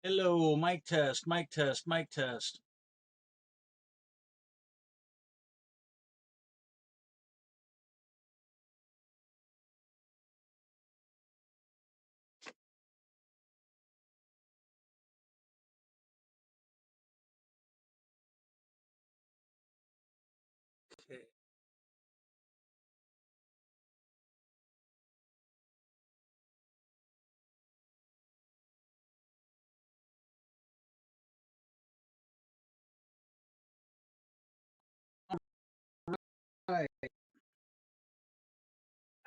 Hello, mic test, mic test, mic test. Okay. Right.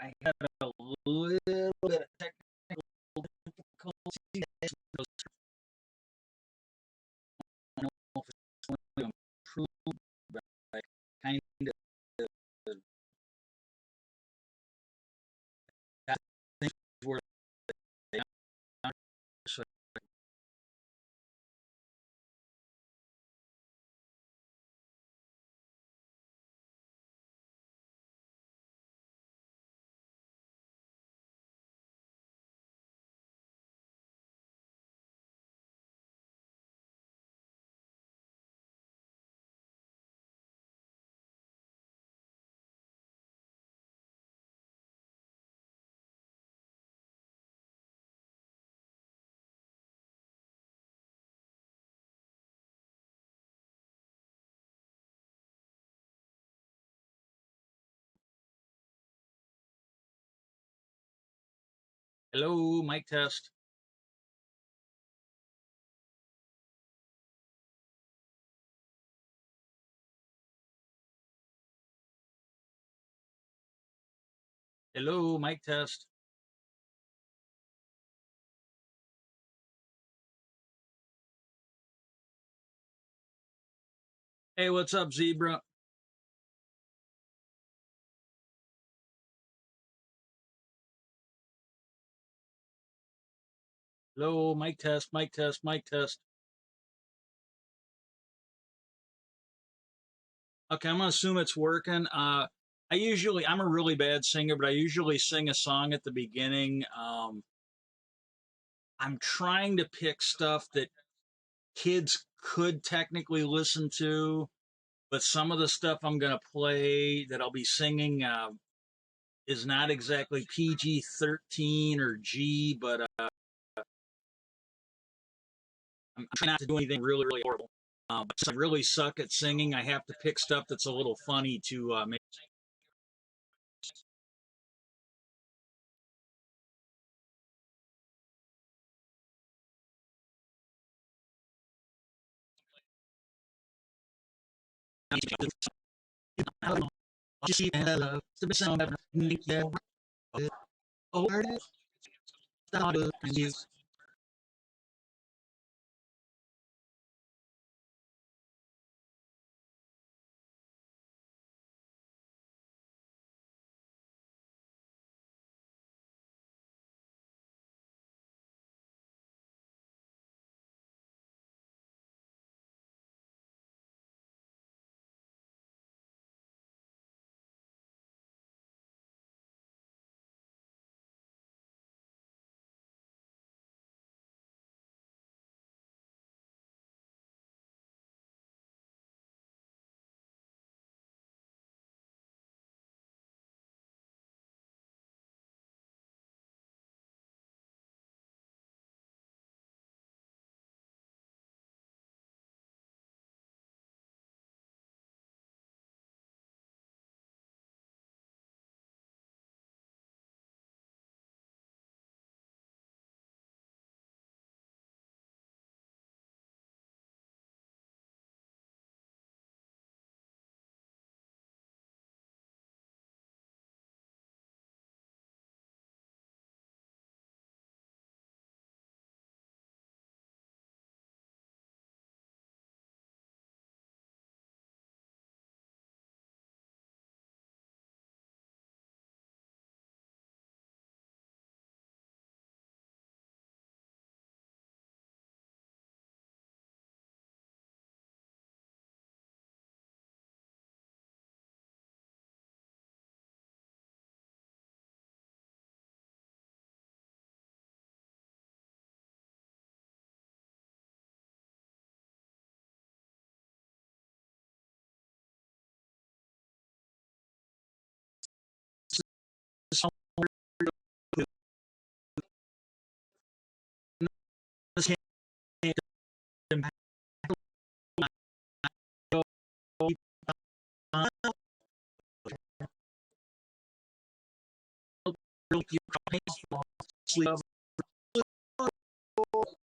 I had a little bit of technical difficulty. I don't know if it's going to improve, but I kind of got things where they are. So, hello, mic test. Hello, mic test. Hey, what's up, Zebra? Hello, mic test, mic test, mic test. Okay, I'm gonna assume it's working. I'm a really bad singer, but I usually sing a song at the beginning. I'm trying to pick stuff that kids could technically listen to, but some of the stuff I'm going to play that I'll be singing is not exactly PG 13 or G, but I'm trying not to do anything really, really horrible. But since I really suck at singing, I have to pick stuff that's a little funny to make.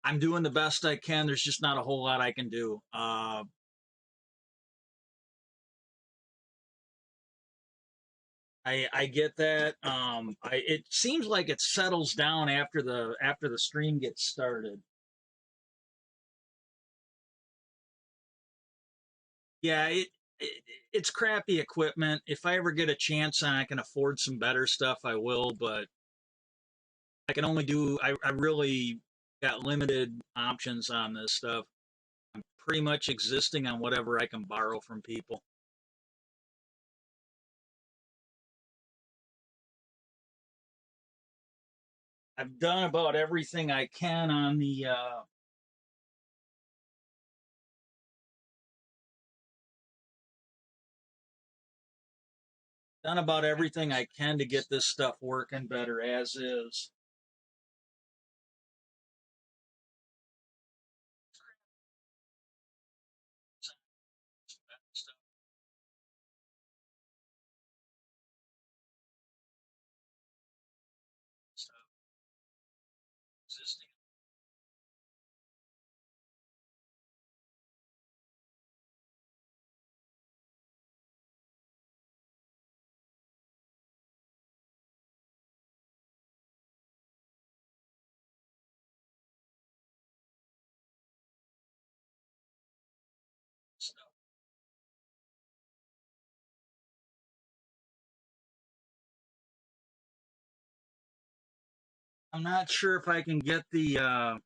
I'm doing the best I can. There's just not a whole lot I can do. I get that. It seems like it settles down after the stream gets started. Yeah, it's crappy equipment. If I ever get a chance and I can afford some better stuff, I will. But I can only do. I really got limited options on this stuff. I'm pretty much existing on whatever I can borrow from people. I've done about everything I can on the done about everything I can to get this stuff working better as is. I'm not sure if I can get the.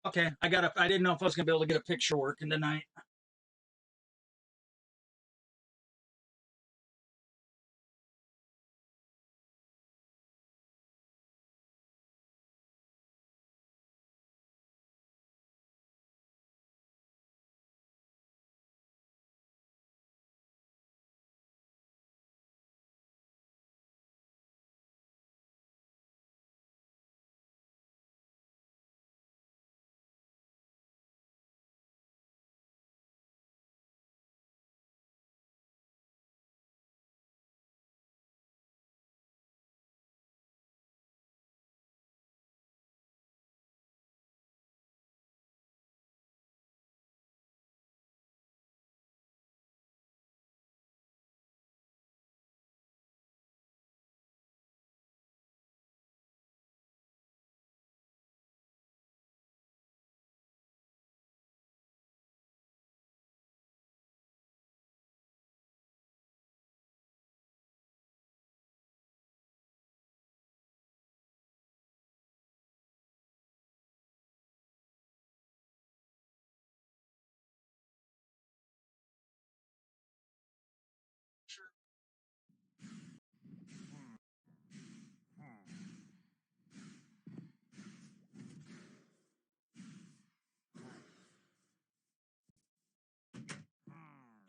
Okay, I got. I didn't know if I was gonna be able to get a picture working tonight.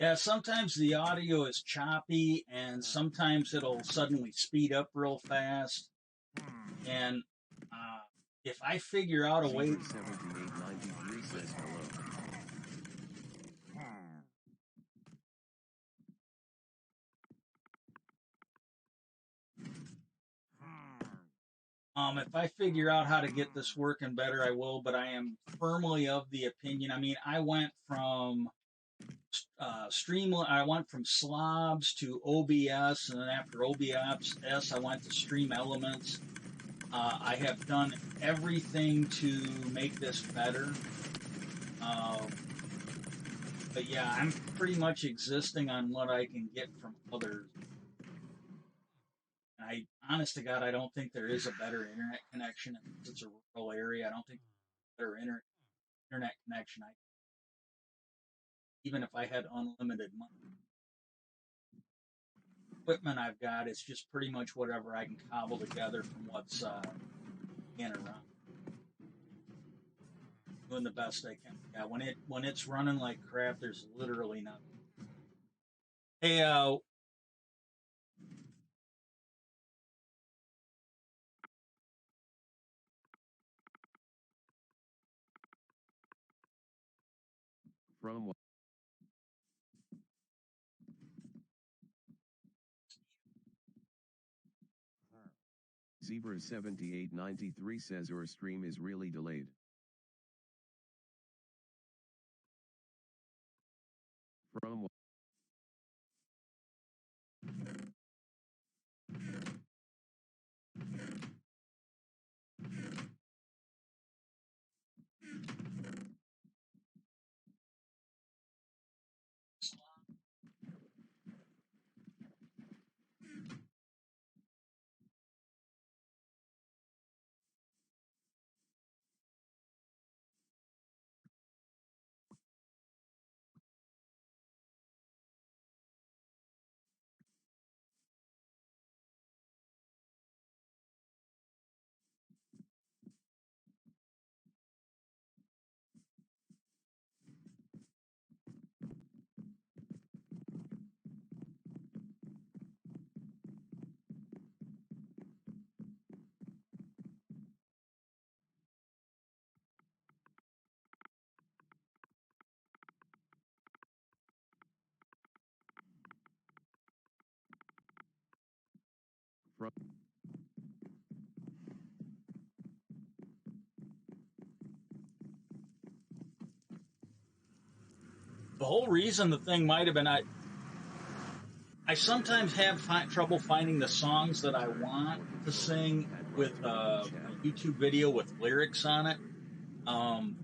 Yeah, sometimes the audio is choppy, and sometimes it'll suddenly speed up real fast. And uh, if I figure out a way, if I figure out how to get this working better, I will. But I am firmly of the opinion. I mean, I went from I went from slobs to OBS, and then after OBS, I went to Stream Elements. I have done everything to make this better. Uh, but yeah, I'm pretty much existing on what I can get from others. I, honest to God, I don't think there is a better internet connection. If it's a rural area, I don't think there's a better internet connection. Even if I had unlimited money, equipment I've got, it's just pretty much whatever I can cobble together from what's in around. Doing the best I can. Yeah, when it's running like crap, there's literally nothing. Hey, from Zebra 7893 says your stream is really delayed. From The whole reason the thing might have been I sometimes have trouble finding the songs that I want to sing with a YouTube video with lyrics on it. And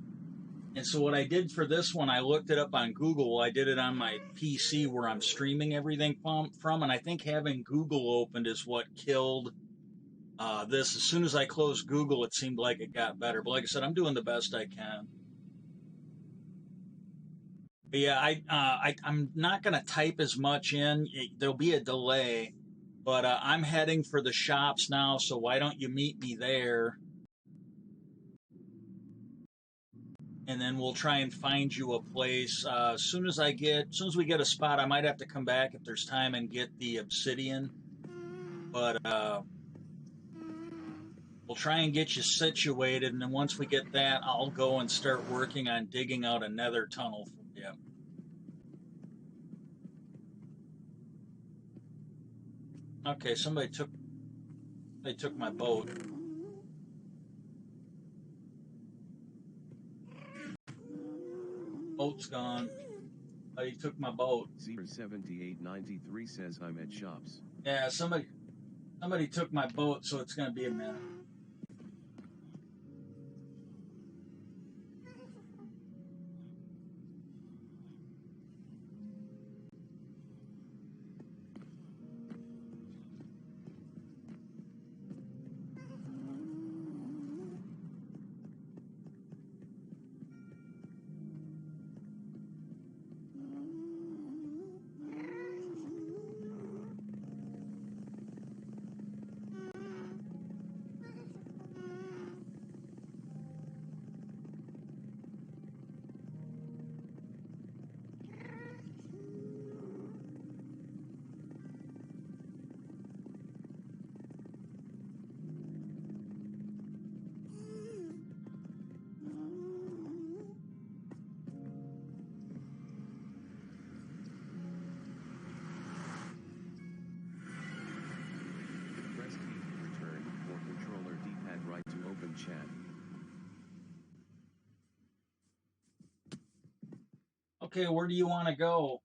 so what I did for this one, I looked it up on Google. I did it on my PC where I'm streaming everything from, and I think having Google opened is what killed this. As soon as I closed Google, it seemed like it got better. But like I said, I'm doing the best I can. But yeah, I'm not going to type as much in. There'll be a delay, but I'm heading for the shops now. So why don't you meet me there? And then we'll try and find you a place. As soon as we get a spot, I might have to come back if there's time and get the obsidian. But we'll try and get you situated, and then once we get that, I'll go and start working on digging out a nether tunnel for you. Okay, somebody took my boat. Boat's gone. He took my boat. Zebra 7893 says I'm at shops. Yeah, somebody took my boat, so it's going to be a minute. Press T to return, or controller D-pad right to open chat. Okay, where do you want to go?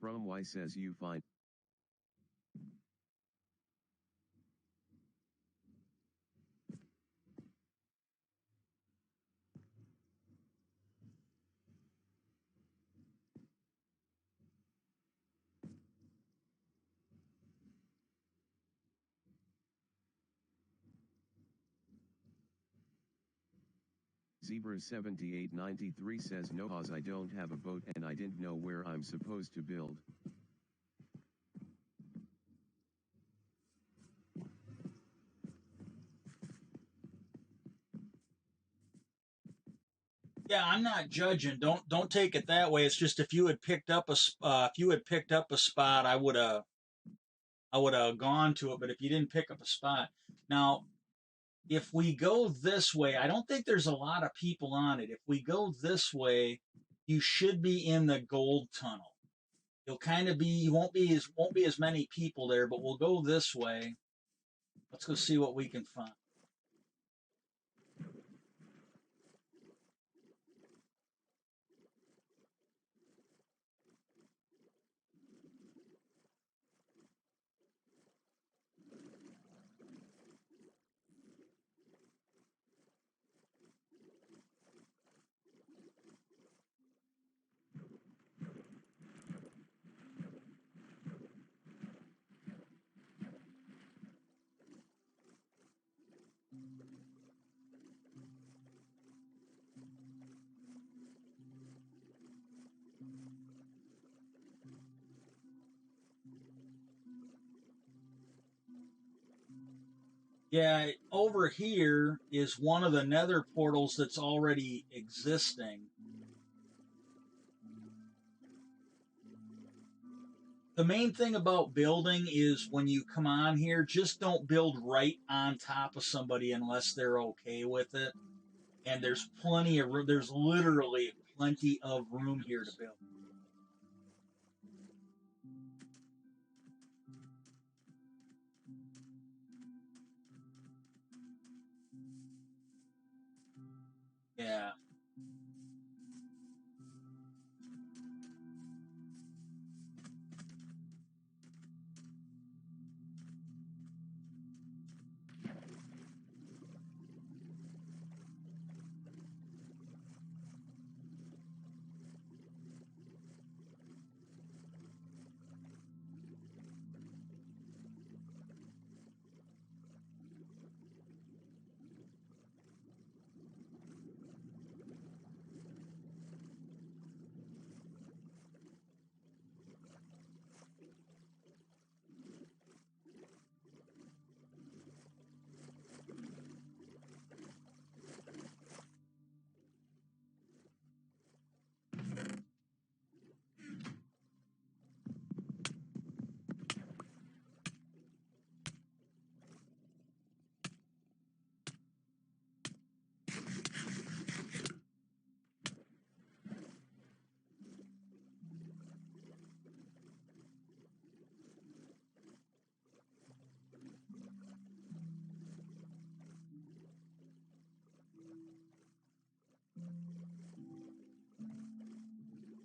From Y says you find. Zebra 7893 says no, cause I don't have a boat and I didn't know where I'm supposed to build. Yeah, I'm not judging. Don't take it that way. It's just if you had picked up a spot, I would have gone to it. But if you didn't pick up a spot, Now, if we go this way, I don't think there's a lot of people on it. If we go this way, you should be in the gold tunnel. You'll kind of be, you won't be as many people there, but we'll go this way. Let's go see what we can find. Yeah, over here is one of the nether portals that's already existing. The main thing about building is when you come on here, just don't build right on top of somebody unless they're okay with it. And there's plenty of room, there's literally plenty of room here to build. Yeah.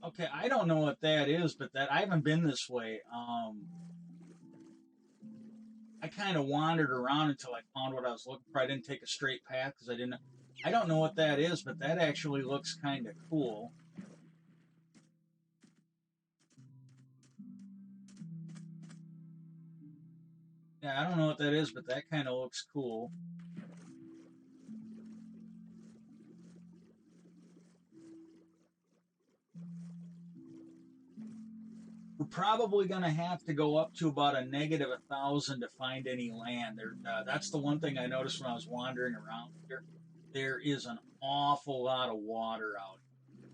Okay, I don't know what that is, but that I haven't been this way. I kind of wandered around until I found what I was looking for. I didn't take a straight path because I didn't. I don't know what that is, but that actually looks kind of cool. Yeah, I don't know what that is, but that kind of looks cool. We're probably going to have to go up to about a negative 1,000 to find any land. There, that's the one thing I noticed when I was wandering around here. There is an awful lot of water out here.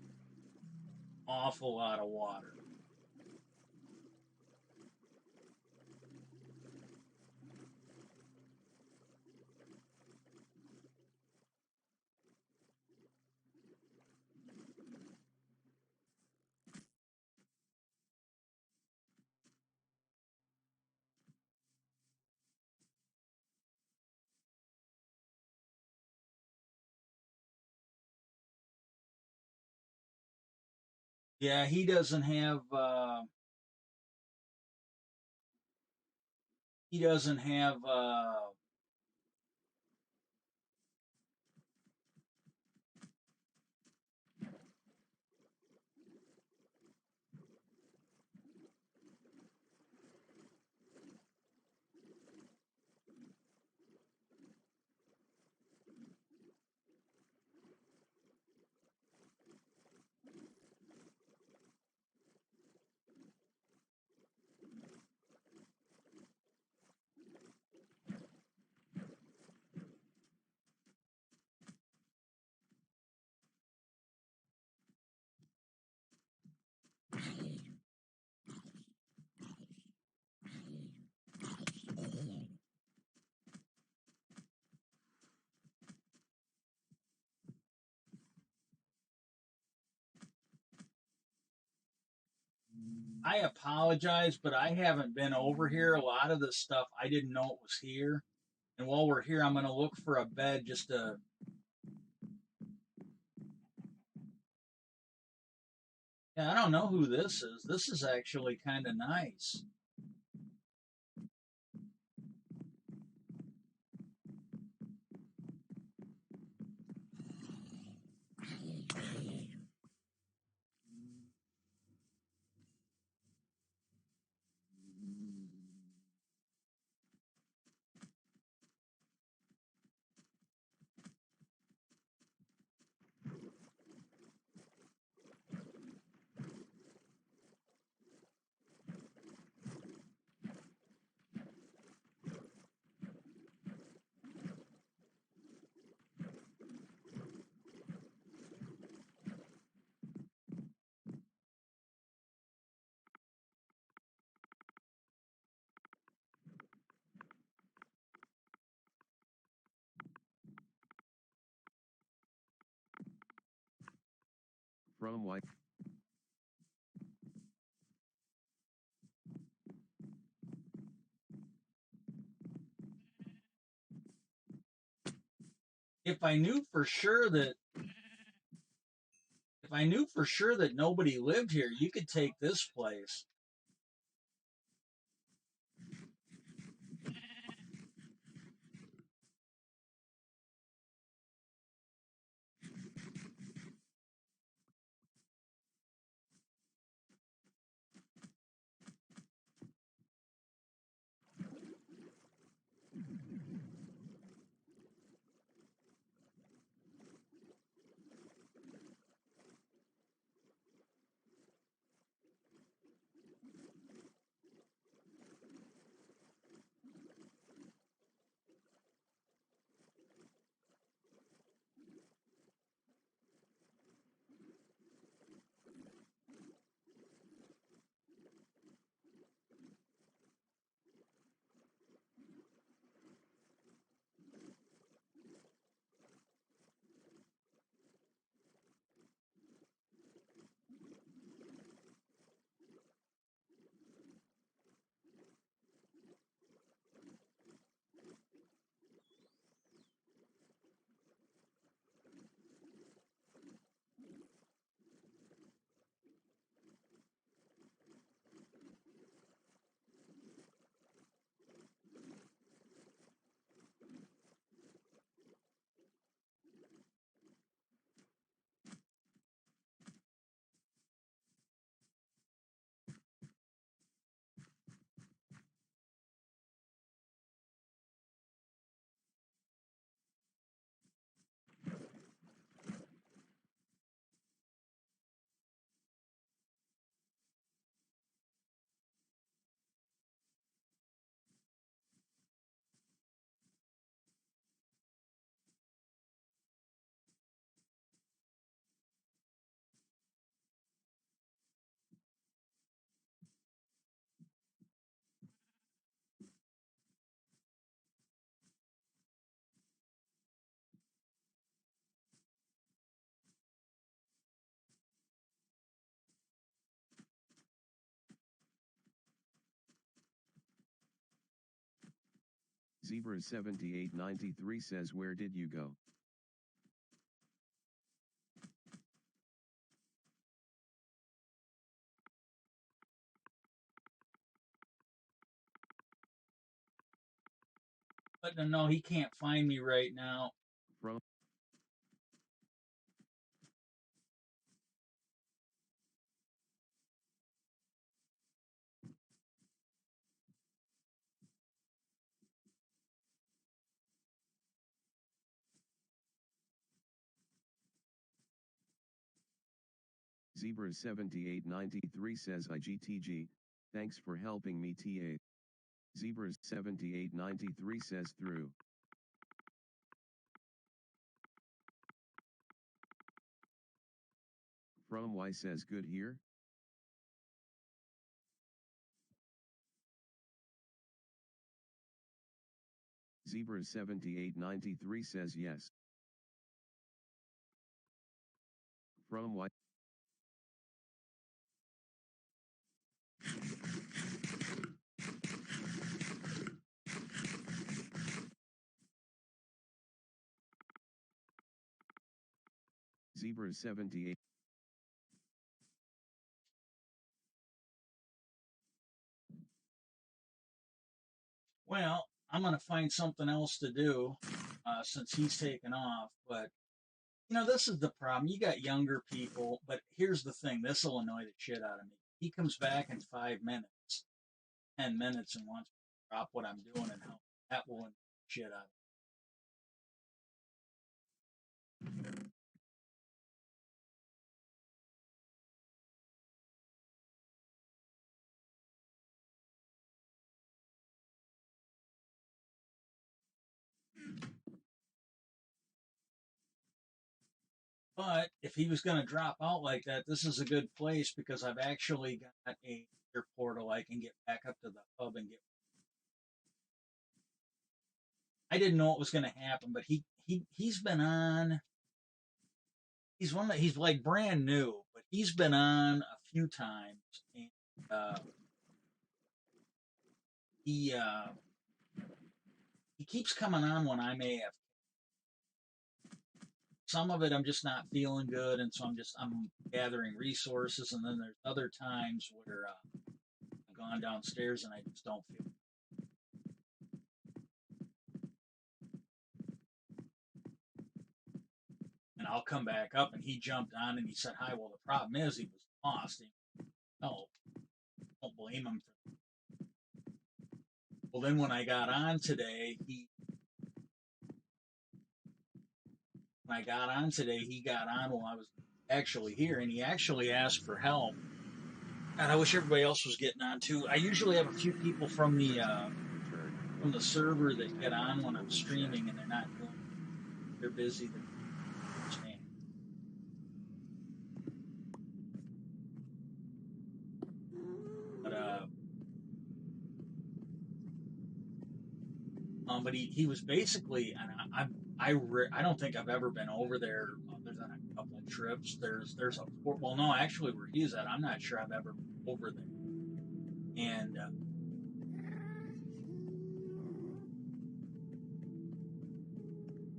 Awful lot of water. Yeah, he doesn't have. He doesn't have. I apologize, but I haven't been over here. A lot of this stuff I didn't know it was here. And while we're here, I'm going to look for a bed just to. Yeah, I don't know who this is. This is actually kind of nice. From Y. If I knew for sure that if I knew for sure that nobody lived here, you could take this place. Zebra 7893 says, where did you go? But no, he can't find me right now. From Zebra 7893 says, IGTG, thanks for helping me TA. Zebra 7893 says, through. From Y says, good here. Zebra 7893 says, yes. From Y. Zebra 78. Well, I'm going to find something else to do since he's taken off. But, you know, this is the problem. You got younger people, but here's the thing. This will annoy the shit out of me. He comes back in 5 minutes, 10 minutes, and wants me to drop what I'm doing and how that will annoy the shit out of me. But if he was going to drop out like that, this is a good place because I've actually got a portal I can get back up to the hub and get. I didn't know it was going to happen, but he's been on. He's like brand new, but he's been on a few times, and he uh, he keeps coming on when I'm AF. Some of it I'm just not feeling good, and so I'm gathering resources, and then there's other times where I've gone downstairs and I just don't feel. And I'll come back up, and he jumped on and he said hi. Well, the problem is he was lost. No, don't blame him for that. Well, then when I got on today, he got on while I was actually here, and he actually asked for help. And I wish everybody else was getting on too. I usually have a few people from the server that get on when I'm streaming, and they're not doing. They're busy. They're understand. But he was basically, and I don't think I've ever been over there other than a couple of trips. There's a port. Well, no, actually, where he's at, I'm not sure I've ever been over there.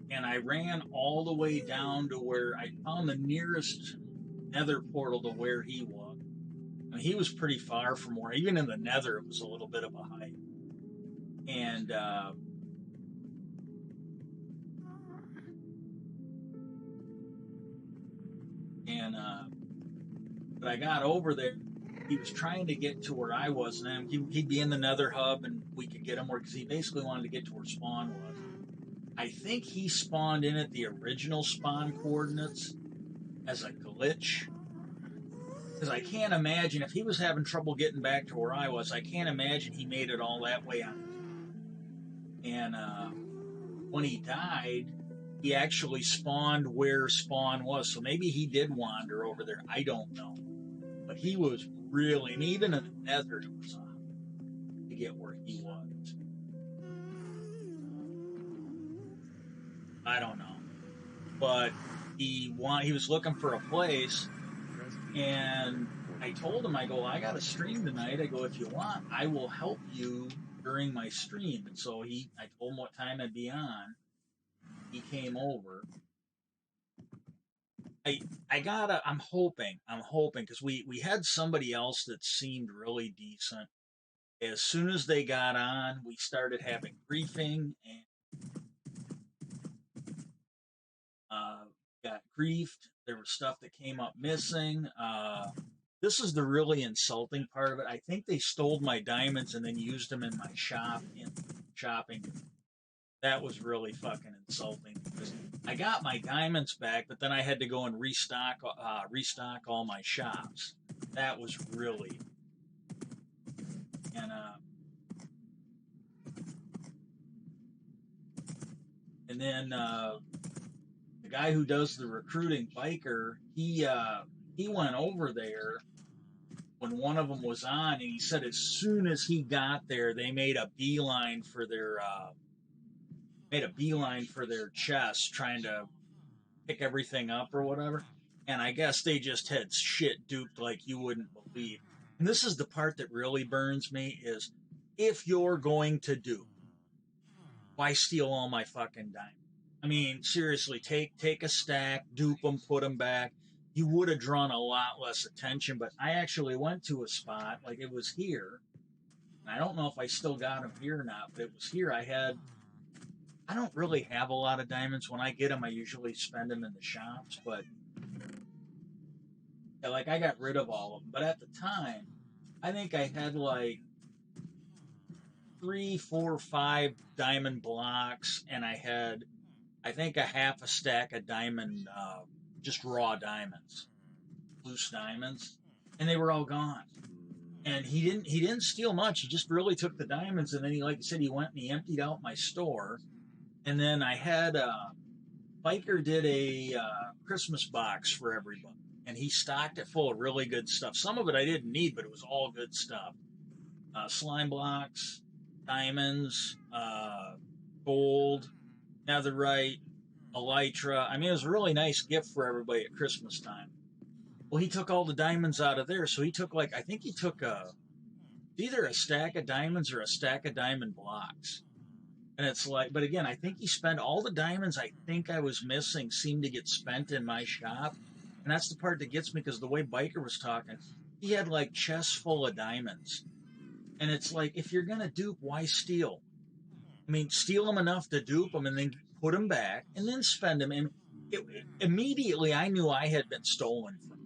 And I ran all the way down to where I found the nearest nether portal to where he was. And he was pretty far from where, even in the nether, it was a little bit of a hike. And but I got over there. He was trying to get to where I was, and he'd be in the nether hub, and we could get him where, because he basically wanted to get to where spawn was. I think he spawned in at the original spawn coordinates as a glitch. Because I can't imagine, if he was having trouble getting back to where I was, I can't imagine he made it all that way on. And when he died, he actually spawned where spawn was. So maybe he did wander over there. I don't know. But he was really, and even in the nether, it was to get where he was. I don't know. But he was looking for a place, and I told him, I go, I got a stream tonight. I go, if you want, I will help you during my stream. And so I told him what time I'd be on. He came over. I'm hoping, because we had somebody else that seemed really decent. As soon as they got on, we started having briefing, and got griefed. There was stuff that came up missing. This is the really insulting part of it. I think they stole my diamonds and then used them in my shop in shopping. That was really fucking insulting, because I got my diamonds back, but then I had to go and restock all my shops. That was really, and then the guy who does the recruiting, biker, he went over there when one of them was on, and he said as soon as he got there, they made a beeline for their chest, trying to pick everything up or whatever. And I guess they just had shit duped like you wouldn't believe. and this is the part that really burns me, is if you're going to do, why steal all my fucking diamonds? I mean, seriously, take a stack, dupe them, put them back. You would have drawn a lot less attention, but I actually went to a spot, like it was here. And I don't know if I still got them here or not, but it was here. I don't really have a lot of diamonds. When I get them, I usually spend them in the shops, but yeah, like I got rid of all of them. But at the time, I think I had like three, four, five diamond blocks, and I think, a half a stack of diamond, just raw diamonds, loose diamonds, and they were all gone. And he didn't steal much. He just really took the diamonds, and then he, like I said, he went and he emptied out my store. And then I had Biker did a Christmas box for everybody, and he stocked it full of really good stuff. Some of it I didn't need, but it was all good stuff. Slime blocks, diamonds, gold, netherite, elytra. I mean, it was a really nice gift for everybody at Christmas time. Well, he took all the diamonds out of there, so he took I think he took either a stack of diamonds or a stack of diamond blocks. And it's like, but again, I think he spent all the diamonds I think I was missing seemed to get spent in my shop. And that's the part that gets me, because the way Biker was talking, he had like chests full of diamonds. And it's like, if you're going to dupe, why steal? I mean, steal them enough to dupe them and then put them back and then spend them. And immediately I knew I had been stolen from.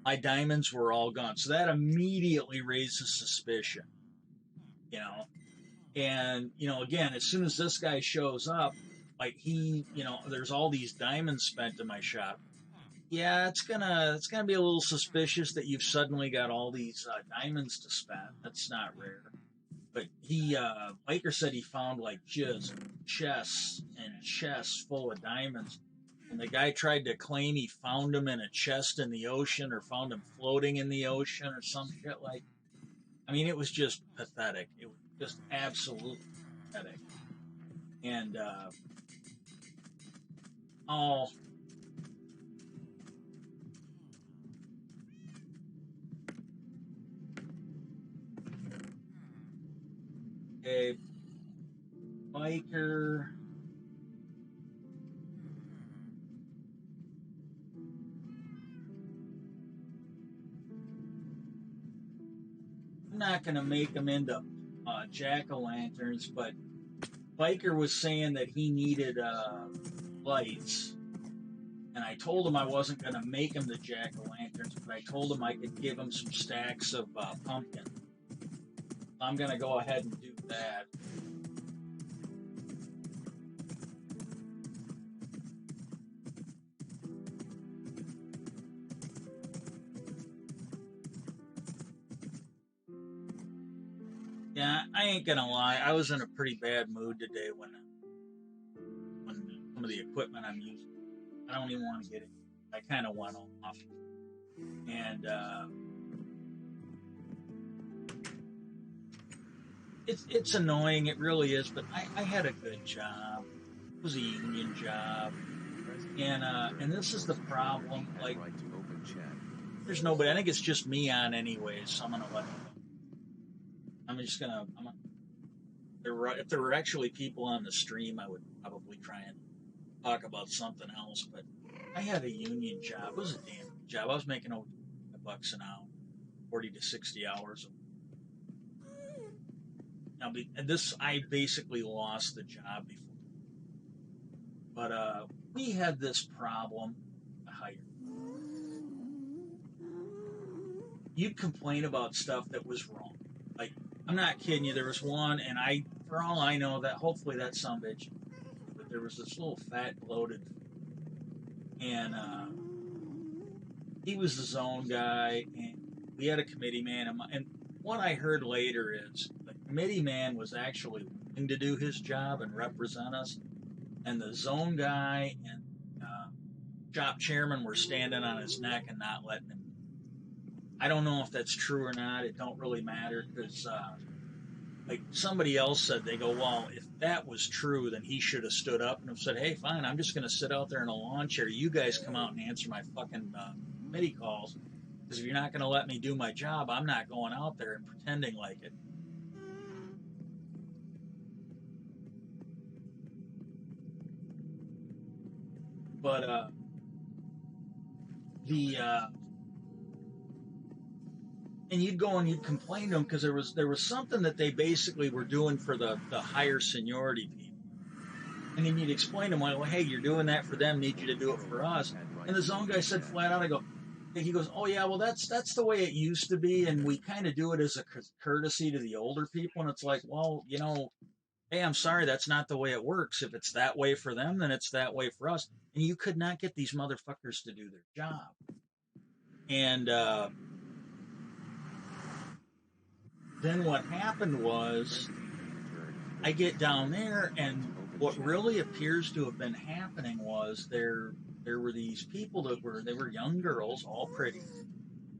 My diamonds were all gone. So that immediately raises suspicion, you know? And, again, as soon as this guy shows up, like there's all these diamonds spent in my shop. Yeah, it's gonna be a little suspicious that you've suddenly got all these diamonds to spend. That's not rare. But Biker said he found like just chests and chests full of diamonds. And the guy tried to claim he found them in a chest in the ocean, or found them floating in the ocean, or some shit like. I mean, it was just pathetic. It was just absolutely pathetic. And oh, a Biker. I'm not gonna make them into jack-o'-lanterns, but Biker was saying that he needed lights, and I told him I wasn't gonna make him the jack-o'-lanterns, but I told him I could give him some stacks of pumpkin. I'm gonna go ahead and do that. Yeah, I ain't gonna lie. I was in a pretty bad mood today when some of the equipment I'm using. I don't even want to get it. I kind of went off, and it's annoying. It really is. But I had a good job. It was a union job, and this is the problem. Like, there's nobody. I think it's just me on anyways. So I'm gonna let it go. If there were actually people on the stream, I would probably try and talk about something else. But I had a union job. It was a damn good job. I was making over $5 an hour, 40 to 60 hours. Now, I basically lost the job before. But we had this problem. You'd complain about stuff that was wrong. Like, I'm not kidding you. There was one, and for all I know, that hopefully that son bitch, but there was this little fat bloated, and he was the zone guy, and we had a committee man, and what I heard later is the committee man was actually willing to do his job and represent us, and the zone guy and shop chairman were standing on his neck and not letting him. I don't know if that's true or not. It don't really matter, because like somebody else said, they go, well, if that was true, then he should have stood up and have said, hey, fine, I'm just going to sit out there in a lawn chair. You guys come out and answer my fucking committee calls. Because if you're not going to let me do my job, I'm not going out there and pretending like it. But the and you'd go and you'd complain to them because there was something that they basically were doing for the higher seniority people. And then you'd explain to them, well, hey, you're doing that for them, need you to do it for us. And the zone guy said flat out, he goes, oh yeah, well that's the way it used to be, and we kind of do it as a courtesy to the older people. And it's like, well, hey, I'm sorry, that's not the way it works. If it's that way for them, then it's that way for us. And you could not get these motherfuckers to do their job. And then what happened was I get down there, and what really appears to have been happening was there were these people they were young girls, all pretty.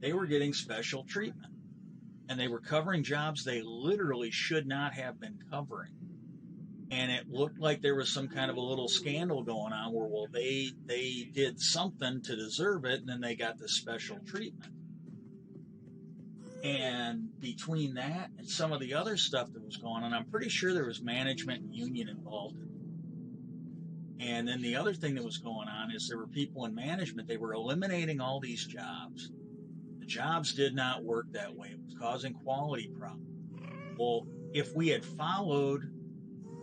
They were getting special treatment, and they were covering jobs they literally should not have been covering. And it looked like there was some kind of a little scandal going on where, well, they did something to deserve it, and then they got this special treatment. And between that and some of the other stuff that was going on, I'm pretty sure there was management and union involved in it. And then the other thing that was going on is there were people in management, they were eliminating all these jobs. The jobs did not work that way. It was causing quality problems. Well, if we had followed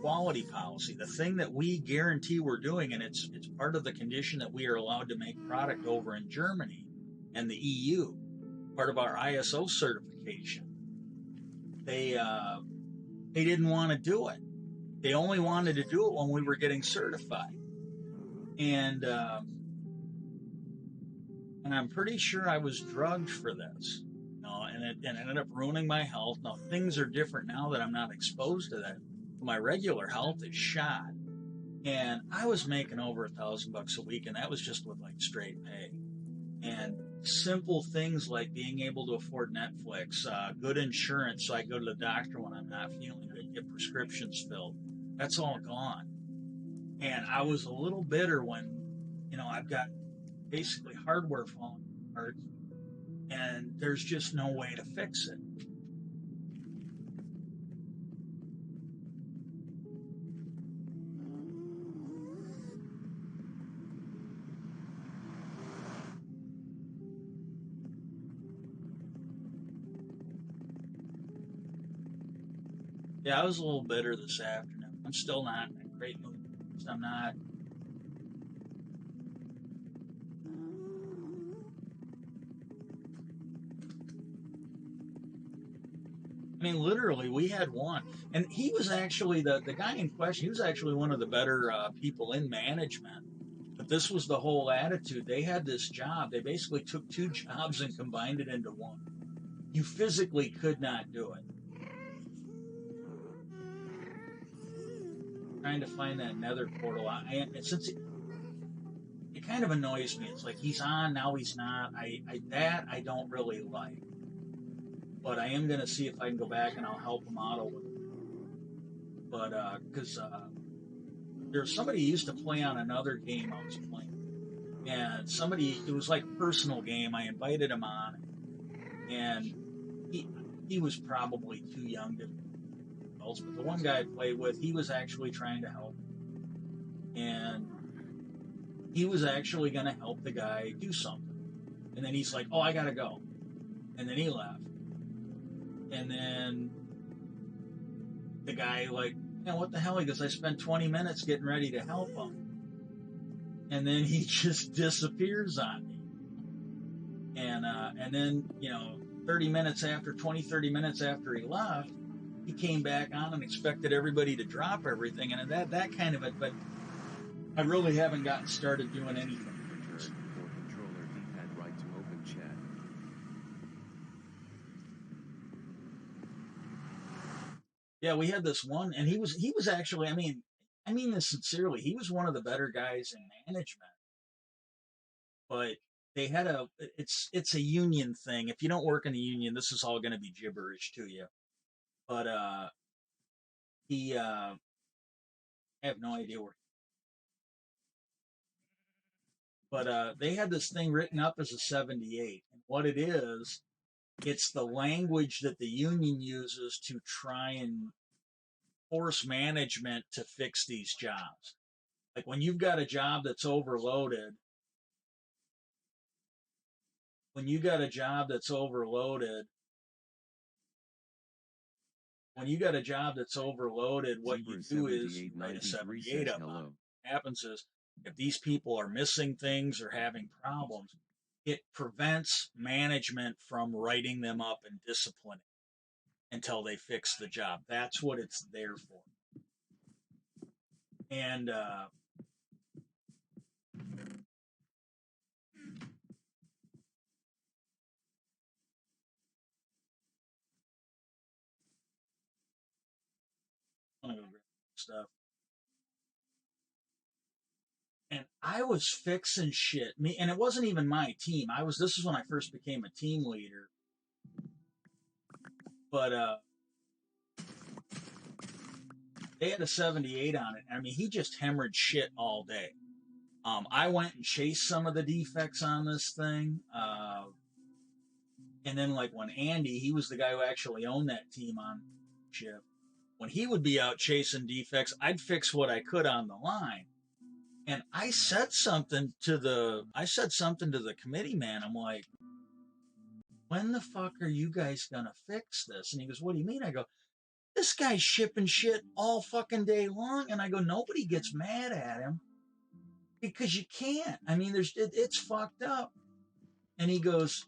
quality policy, the thing that we guarantee we're doing, and it's part of the condition that we are allowed to make product over in Germany and the EU, part of our ISO certification. They didn't want to do it. They only wanted to do it when we were getting certified, and I'm pretty sure I was drugged for this, and it ended up ruining my health. Now things are different now that I'm not exposed to that. My regular health is shot, and I was making over $1,000 a week, and that was just with like straight pay. And simple things like being able to afford Netflix, good insurance so I go to the doctor when I'm not feeling good, get prescriptions filled. That's all gone. And I was a little bitter when, I've got basically hardware falling apart, and there's just no way to fix it. Yeah, I was a little bitter this afternoon. I'm still not in a great mood. I'm not. I mean, literally, we had one. And he was actually, the guy in question, he was actually one of the better people in management. But this was the whole attitude. They had this job. They basically took two jobs and combined it into one. You physically could not do it. Trying to find that nether portal. And since it kind of annoys me. It's like he's on, now he's not. I don't really like. But I am going to see if I can go back and I'll help him out a little. But, because there's somebody who used to play on another game I was playing. And it was like a personal game. I invited him on. And he was probably too young to else. But the one guy I played with, he was actually trying to help. And he was actually going to help the guy do something. And then he's like, oh, I got to go. And then he left. And then the guy, like, what the hell? He goes, I spent 20 minutes getting ready to help him. And then he just disappears on me. And then, 30 minutes after he left, he came back on and expected everybody to drop everything. And that kind of it, but I really haven't gotten started doing anything. Yeah, we had this one, and he was actually, I mean this sincerely, he was one of the better guys in management. But they had it's a union thing. If you don't work in the union, this is all going to be gibberish to you. But I have no idea where. But they had this thing written up as a 78. And What it is, it's the language that the union uses to try and force management to fix these jobs. Like when you've got a job that's overloaded, when you got a job that's overloaded, when you got a job that's overloaded, what you do is write a 78 up on it. What happens is if these people are missing things or having problems, it prevents management from writing them up and disciplining until they fix the job. That's what it's there for. And I'm gonna go grab stuff. And I was fixing shit. And it wasn't even my team. This is when I first became a team leader. But they had a 78 on it. I mean, he just hemorrhaged shit all day. I went and chased some of the defects on this thing. And then, like, when Andy, he was the guy who actually owned that team on ship, when he would be out chasing defects, I'd fix what I could on the line. And I said something to the committee man. I'm like, when the fuck are you guys gonna fix this? And he goes, what do you mean? I go, this guy's shipping shit all fucking day long. And I go, nobody gets mad at him because you can't. I mean, it's fucked up. And he goes,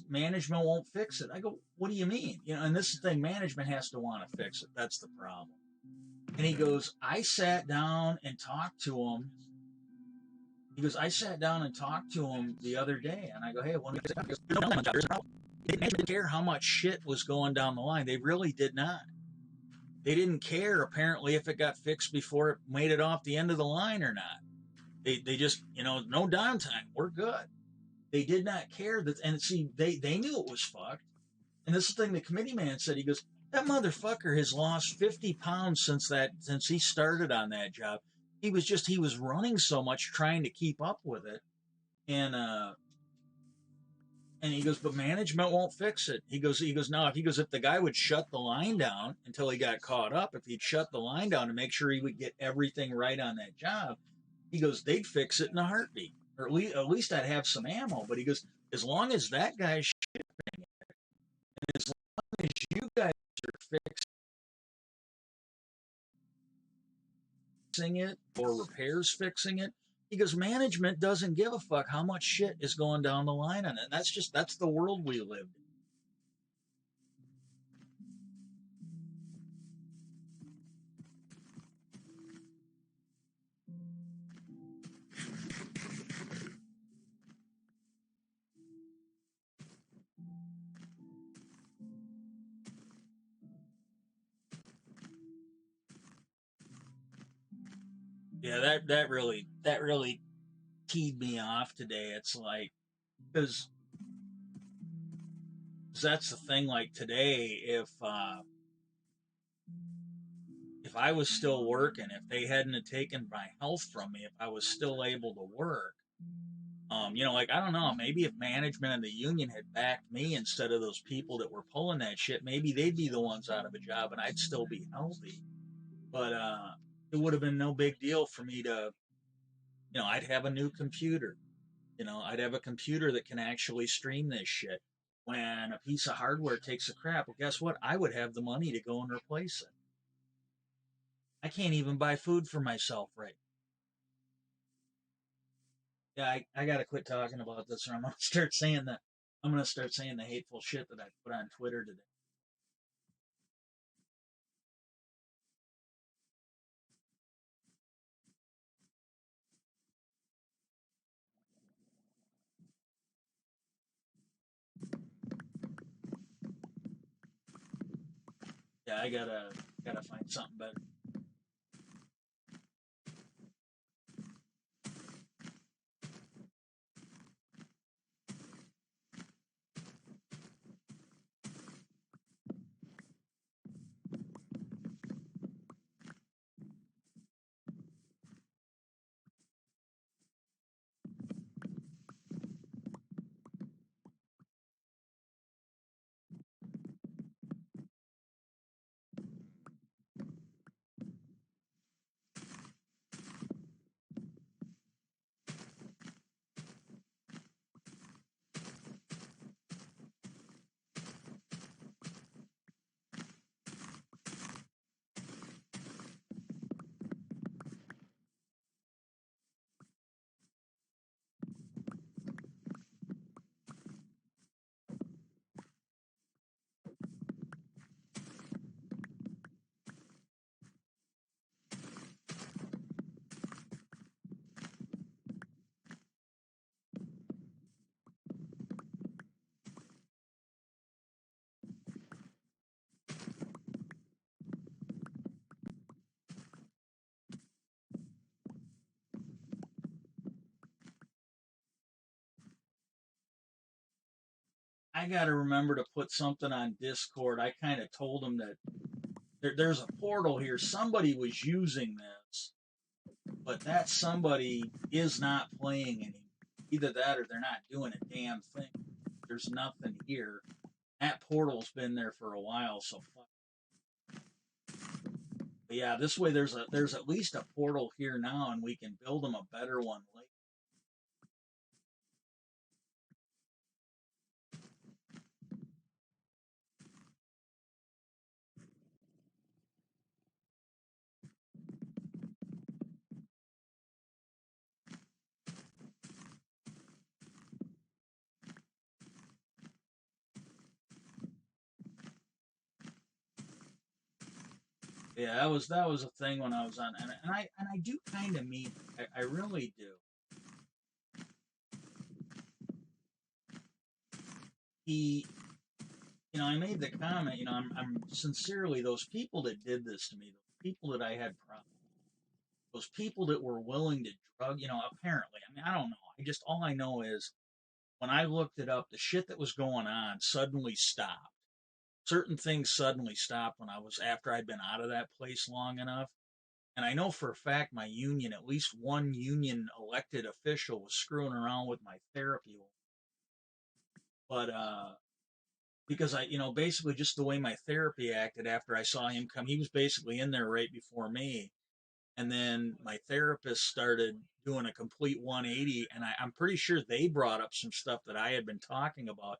management won't fix it. I go, what do you mean? And this is the thing, management has to want to fix it. That's the problem. And he goes, I sat down and talked to him. He goes, I sat down and talked to him the other day. And I go, hey, when they didn't care how much shit was going down the line. They really did not. They didn't care, apparently, if it got fixed before it made it off the end of the line or not. They just, no downtime. We're good. They did not care. And see, they knew it was fucked. And this is the thing the committee man said. He goes, that motherfucker has lost 50 pounds since he started on that job. He was running so much trying to keep up with it. And he goes, but management won't fix it. He goes, no, if the guy would shut the line down until he got caught up, if he'd shut the line down to make sure he would get everything right on that job, he goes, they'd fix it in a heartbeat. Or at least I'd have some ammo. But he goes, as long as that guy's shipping it, and as long as you guys are fixing it or repairs fixing it, he goes, management doesn't give a fuck how much shit is going down the line on it. And that's the world we live in. Yeah, that really teed me off today. It's like, because that's the thing. Like today, if I was still working, if they hadn't have taken my health from me, if I was still able to work, like, I don't know, maybe if management and the union had backed me instead of those people that were pulling that shit, maybe they'd be the ones out of a job and I'd still be healthy. But it would have been no big deal for me to, I'd have a new computer. I'd have a computer that can actually stream this shit. When a piece of hardware takes a crap, well, guess what? I would have the money to go and replace it. I can't even buy food for myself right. Yeah, I gotta quit talking about this, or I'm gonna start saying the hateful shit that I put on Twitter today. Yeah, I gotta find something better. I got to remember to put something on Discord. I kind of told them that there's a portal here. Somebody was using this, but that somebody is not playing anymore. Either that or they're not doing a damn thing. There's nothing here. That portal's been there for a while, so fuck. But yeah, this way there's at least a portal here now, and we can build them a better one later. Yeah, that was a thing when I was on, and I do kind of mean I really do. He, I made the comment, I'm sincerely those people that did this to me, those people that I had problems, those people that were willing to drug, apparently, I mean, I don't know. All I know is when I looked it up, the shit that was going on suddenly stopped. Certain things suddenly stopped when after I'd been out of that place long enough. And I know for a fact my union, at least one union elected official was screwing around with my therapy. But because basically just the way my therapy acted after I saw him come, he was basically in there right before me. And then my therapist started doing a complete 180, and I'm pretty sure they brought up some stuff that I had been talking about,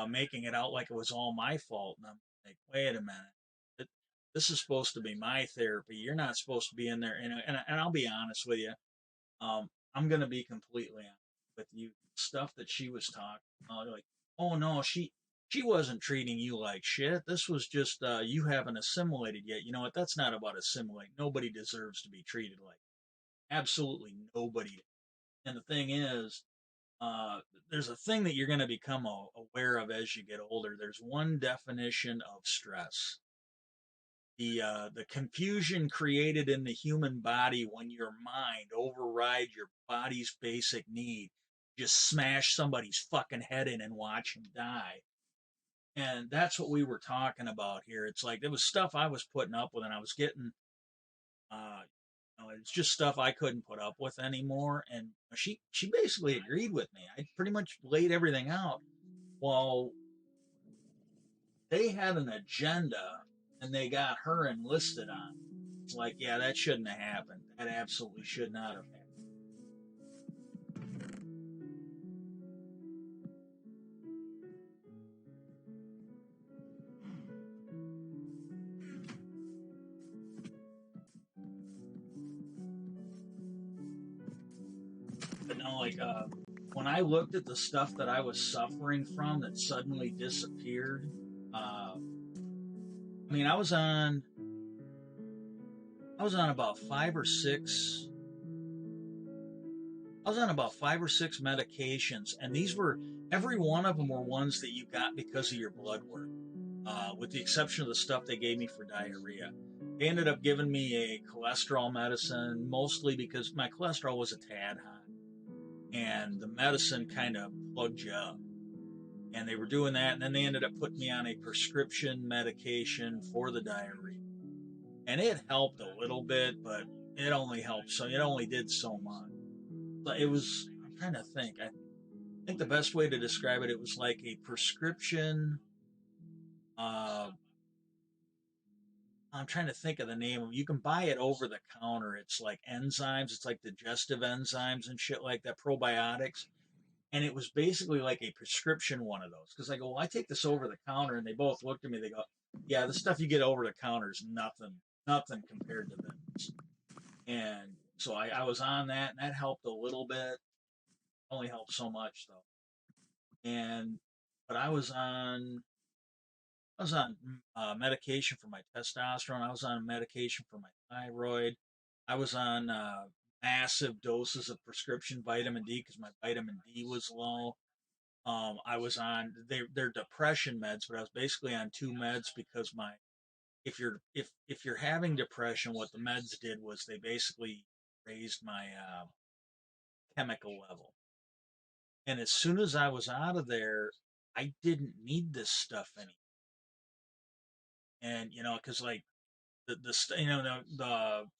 making it out like it was all my fault. And I'm like, wait a minute, this is supposed to be my therapy. You're not supposed to be in there. And I'll be honest with you. I'm gonna be completely honest with you. Stuff that she was talking about, like, oh no, she wasn't treating you like shit. This was just you haven't assimilated yet. You know what? That's not about assimilate. Nobody deserves to be treated like absolutely nobody. And the thing is, there's a thing that you're going to become aware of as you get older. There's one definition of stress. The confusion created in the human body when your mind overrides your body's basic need. Just smash somebody's fucking head in and watch him die. And that's what we were talking about here. It's like there was stuff I was putting up with, and I was getting, uh, it's just stuff I couldn't put up with anymore. And she basically agreed with me. I pretty much laid everything out. Well, they had an agenda, and they got her enlisted on. It's like, yeah, that shouldn't have happened. That absolutely should not have happened. But no, like, when I looked at the stuff that I was suffering from that suddenly disappeared, I mean, I was on about five or six. I was on about five or six medications, and every one of them were ones that you got because of your blood work, with the exception of the stuff they gave me for diarrhea. They ended up giving me a cholesterol medicine, mostly because my cholesterol was a tad high, and the medicine kind of plugged you up. And they were doing that, and then they ended up putting me on a prescription medication for the diarrhea. And it helped a little bit, but it only helped, so it only did so much. But I'm trying to think. I think the best way to describe it, it was like a prescription. Uh, I'm trying to think of the name. You can buy it over the counter. It's like enzymes. It's like digestive enzymes and shit like that, probiotics. And it was basically like a prescription one of those. Because I go, well, I take this over the counter, and they both looked at me. They go, yeah, the stuff you get over the counter is nothing compared to this. And so I was on that, and that helped a little bit. Only helped so much though. And but I was on medication for my testosterone. I was on medication for my thyroid. I was on massive doses of prescription vitamin D because my vitamin D was low. I was on they're depression meds, but I was basically on two meds because my if you're having depression, what the meds did was they basically raised my chemical level. And as soon as I was out of there, I didn't need this stuff anymore. And, because like the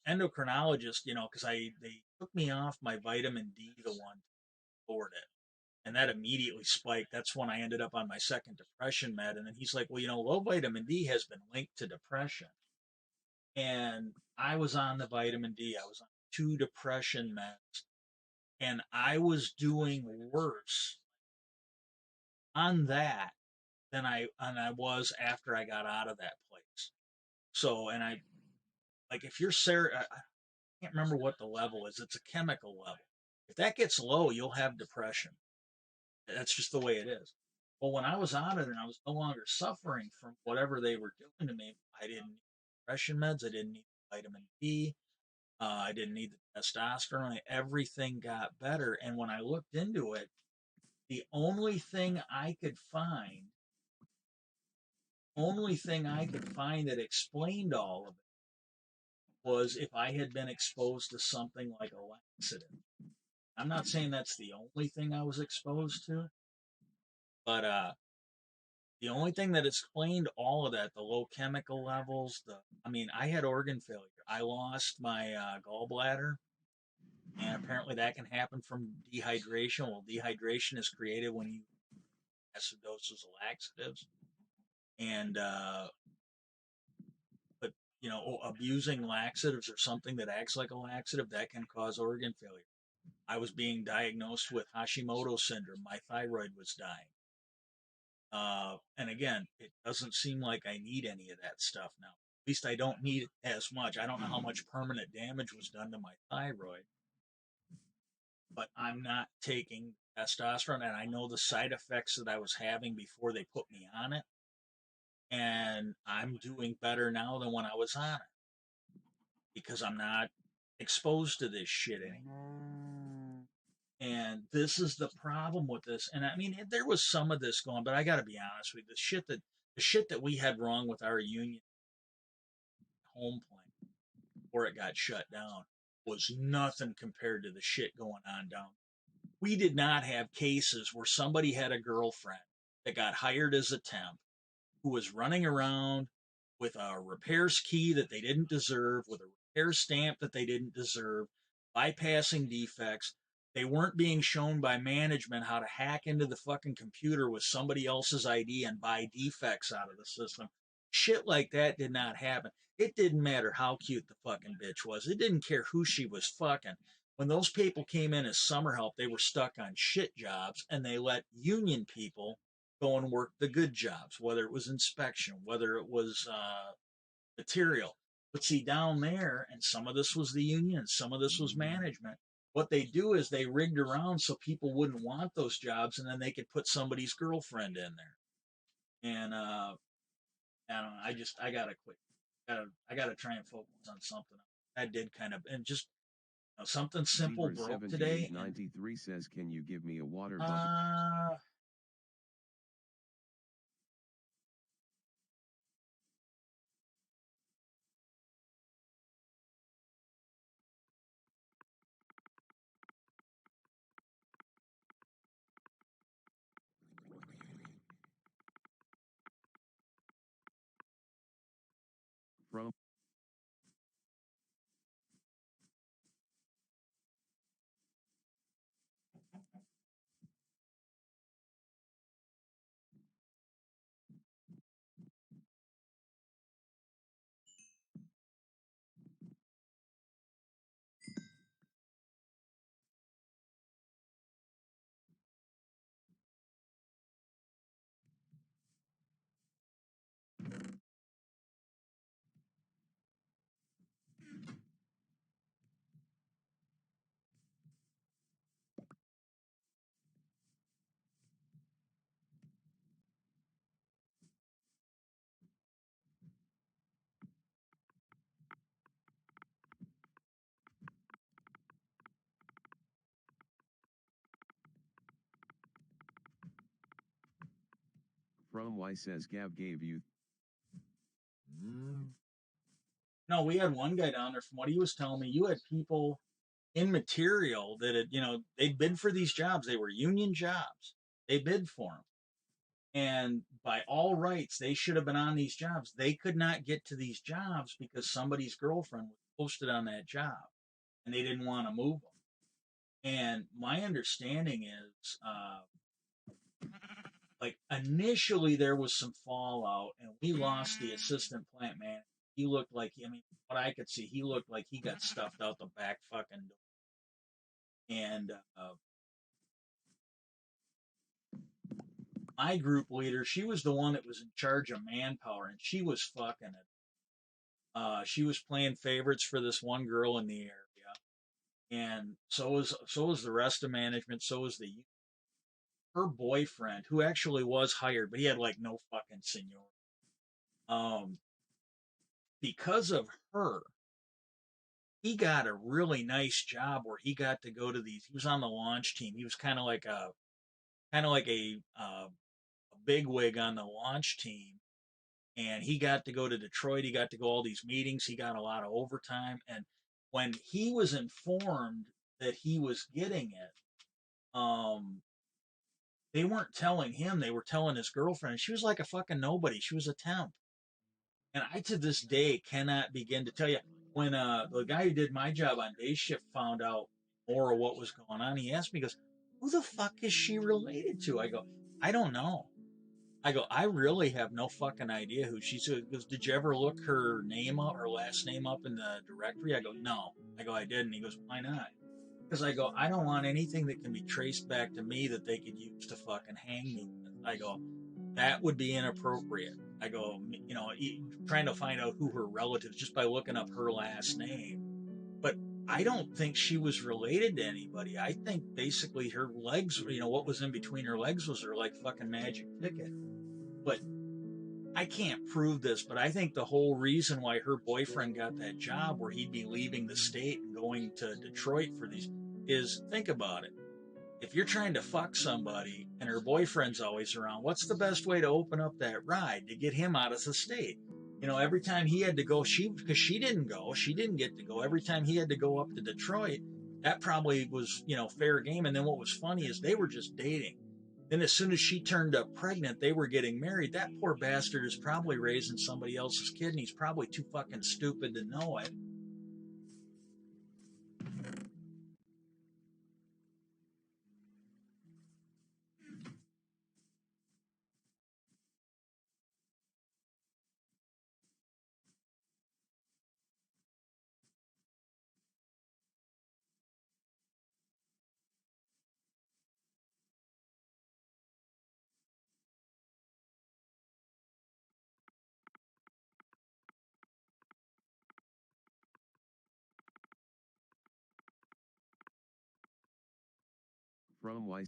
endocrinologist, because they took me off my vitamin D the one lowered it. And that immediately spiked. That's when I ended up on my second depression med. And then he's like, well, low vitamin D has been linked to depression. And I was on the vitamin D. I was on 2 depression meds. And I was doing worse on that than I was after I got out of that place. So, and I like if you're I can't remember what the level is. It's a chemical level. If that gets low, you'll have depression. That's just the way it is. Well, when I was out of it and I was no longer suffering from whatever they were doing to me, I didn't need depression meds. I didn't need vitamin D. I didn't need the testosterone. Everything got better. And when I looked into it, the only thing I could find that explained all of it was if I had been exposed to something like a laxative. I'm not saying that's the only thing I was exposed to, but the only thing that explained all of that, the low chemical levels, I had organ failure. I lost my gallbladder, and apparently that can happen from dehydration. Well, dehydration is created when you acid doses of laxatives, and but abusing laxatives or something that acts like a laxative that can cause organ failure. I was being diagnosed with Hashimoto syndrome. My thyroid was dying. And again, it doesn't seem like I need any of that stuff now. At least I don't need as much. I don't know how much permanent damage was done to my thyroid, but I'm not taking testosterone, and I know the side effects that I was having before they put me on it, and I'm doing better now than when I was on it because I'm not exposed to this shit anymore. And this is the problem with this. And there was some of this going, but I got to be honest with you, the shit that we had wrong with our union home plant before it got shut down was nothing compared to the shit going on down. We did not have cases where somebody had a girlfriend that got hired as a temp who was running around with a repairs key that they didn't deserve, with a repair stamp that they didn't deserve, bypassing defects. They weren't being shown by management how to hack into the fucking computer with somebody else's ID and buy defects out of the system. Shit like that did not happen. It didn't matter how cute the fucking bitch was. It didn't care who she was fucking. When those people came in as summer help, they were stuck on shit jobs, and they let union people go and work the good jobs, whether it was inspection, whether it was material. But see, down there, and some of this was the union, and some of this was management. What they do is they rigged around so people wouldn't want those jobs, and then they could put somebody's girlfriend in there. And I don't know. I gotta quit. I gotta try and focus on something. I did kind of, and just something simple broke today. 93 says, "Can you give me a water bucket?" From Y says, Gav gave you. No, we had one guy down there. From what he was telling me, you had people in material that had, they'd bid for these jobs. They were union jobs. They bid for them. And by all rights, they should have been on these jobs. They could not get to these jobs because somebody's girlfriend was posted on that job and they didn't want to move them. And my understanding is, like initially there was some fallout and we lost the assistant plant manager. He looked like, I mean, what I could see, he looked like he got stuffed out the back fucking door. And my group leader, she was the one that was in charge of manpower, and she was fucking it. She was playing favorites for this one girl in the area, and so was the rest of management. So was the her boyfriend, who actually was hired, but he had like no fucking seniority. Um, because of her, he got a really nice job where he got to go to these. He was on the launch team. He was kind of like a bigwig on the launch team, and he got to go to Detroit. He got to go all these meetings. He got a lot of overtime. And when he was informed that he was getting it, they weren't telling him. They were telling his girlfriend. She was like a fucking nobody. She was a temp. And I, to this day, cannot begin to tell you when the guy who did my job on day shift found out more of what was going on. He asked me, he goes, "Who the fuck is she related to?" I go, "I don't know." I go, "I really have no fucking idea who she's." He goes, "Did you ever look her name up, her last name up in the directory?" I go, "No." I go, "I didn't." He goes, "Why not?" Because I go, "I don't want anything that can be traced back to me that they could use to fucking hang me with." I go, "That would be inappropriate." I go, trying to find out who her relatives just by looking up her last name. But I don't think she was related to anybody. I think basically her legs, what was in between her legs was her like fucking magic ticket. But I can't prove this, but I think the whole reason why her boyfriend got that job where he'd be leaving the state and going to Detroit for these is, think about it. If you're trying to fuck somebody and her boyfriend's always around, what's the best way to open up that ride to get him out of the state? Every time he had to go, because she didn't go, she didn't get to go. Every time he had to go up to Detroit, that probably was, fair game. And then what was funny is they were just dating. Then as soon as she turned up pregnant, they were getting married. That poor bastard is probably raising somebody else's kid, and he's probably too fucking stupid to know it. From Y.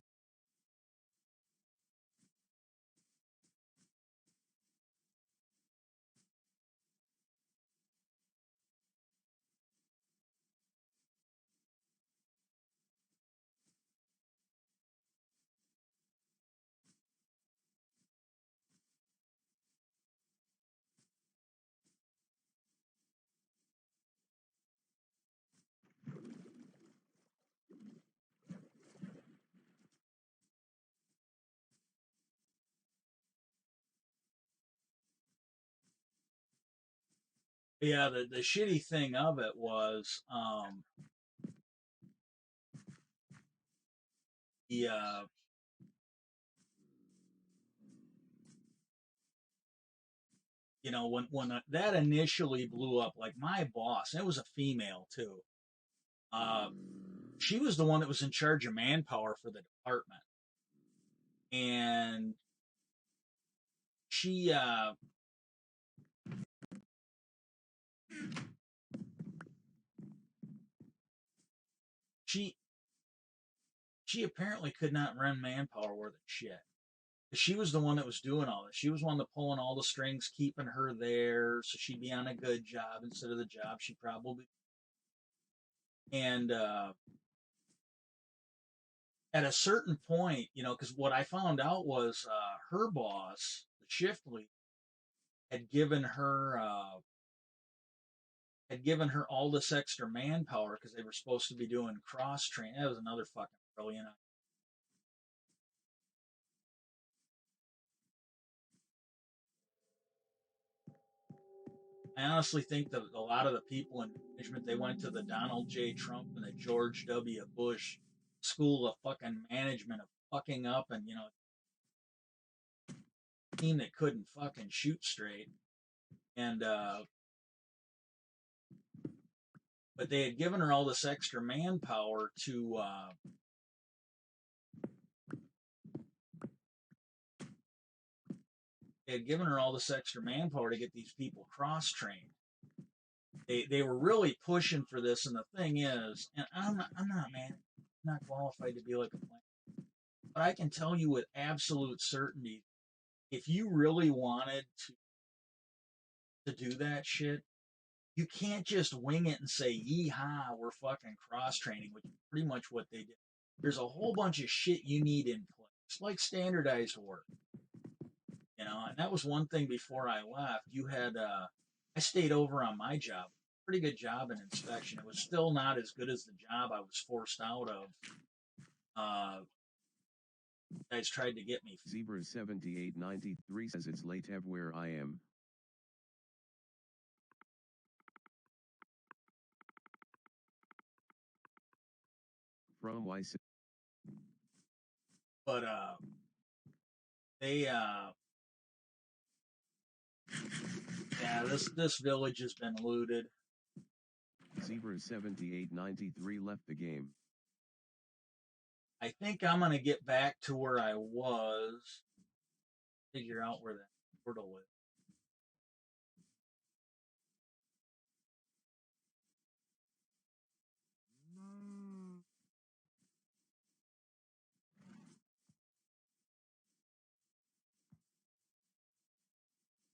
But yeah, the shitty thing of it was, the when that initially blew up, like my boss, and it was a female too. Uh, she was the one that was in charge of manpower for the department, and she she she apparently could not run manpower worth a shit. She was the one that was doing all this. She was one that pulling all the strings, keeping her there, so she'd be on a good job instead of the job she probably. And at a certain point, because what I found out was her boss, the shift lead, had given her all this extra manpower because they were supposed to be doing cross training. That was another fucking brilliant. I honestly think that a lot of the people in management, they went to the Donald J. Trump and the George W. Bush school of fucking management of fucking up, and team that couldn't fucking shoot straight. And but they had given her all this extra manpower to get these people cross trained. They were really pushing for this, and the thing is, and I'm not man, I'm not qualified to be like a plan, but I can tell you with absolute certainty, if you really wanted to do that shit, you can't just wing it and say, yeehaw, we're fucking cross training, which is pretty much what they did. There's a whole bunch of shit you need in place, like standardized work, and that was one thing before I left. I stayed over on my job, pretty good job in inspection. It was still not as good as the job I was forced out of. Guys tried to get me. Zebra 7893 says it's late where I am. From Weiss. But they yeah, this village has been looted. Zebra 7893 left the game. I think I'm gonna get back to where I was. Figure out where that portal is.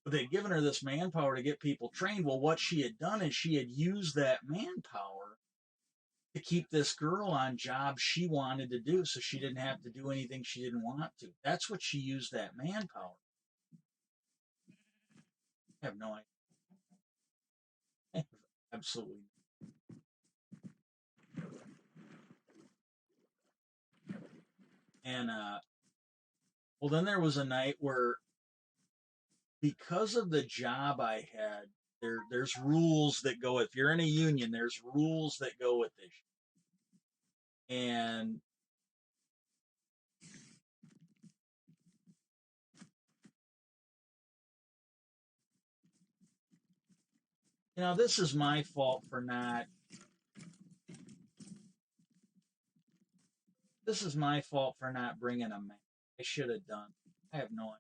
But they'd given her this manpower to get people trained. Well, what she had done is she had used that manpower to keep this girl on jobs she wanted to do, so she didn't have to do anything she didn't want to. That's what she used that manpower. I have no idea. Absolutely. And well, then there was a night where, because of the job I had, there's rules that go. If you're in a union, there's rules that go with this. And this is my fault for not. This is my fault for not bringing a man. I should have done. I have no idea.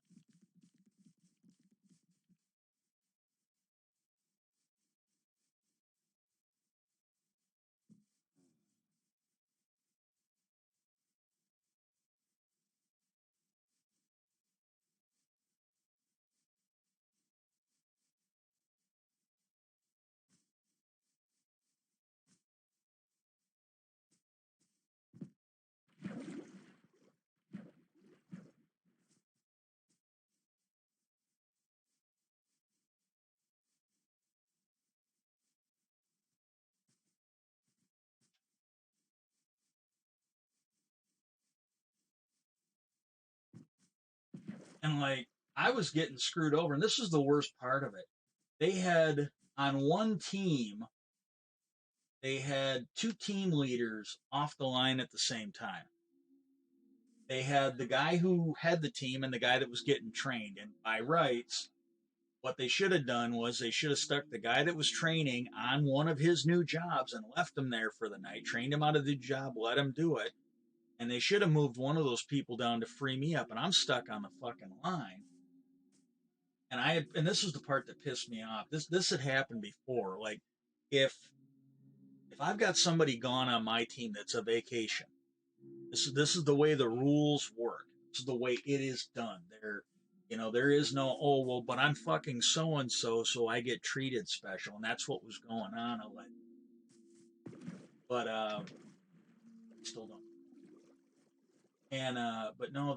And I was getting screwed over, and this is the worst part of it. They had on one team, they had two team leaders off the line at the same time. They had the guy who had the team and the guy that was getting trained. And by rights, what they should have done was they should have stuck the guy that was training on one of his new jobs and left him there for the night, trained him out of the job, let him do it. And they should have moved one of those people down to free me up. And I'm stuck on the fucking line. And this was the part that pissed me off. This had happened before. Like, if I've got somebody gone on my team that's a vacation, this is the way the rules work. This is the way it is done. There is no, oh well, but I'm fucking so and so, so I get treated special, and that's what was going on. But still don't. And but no,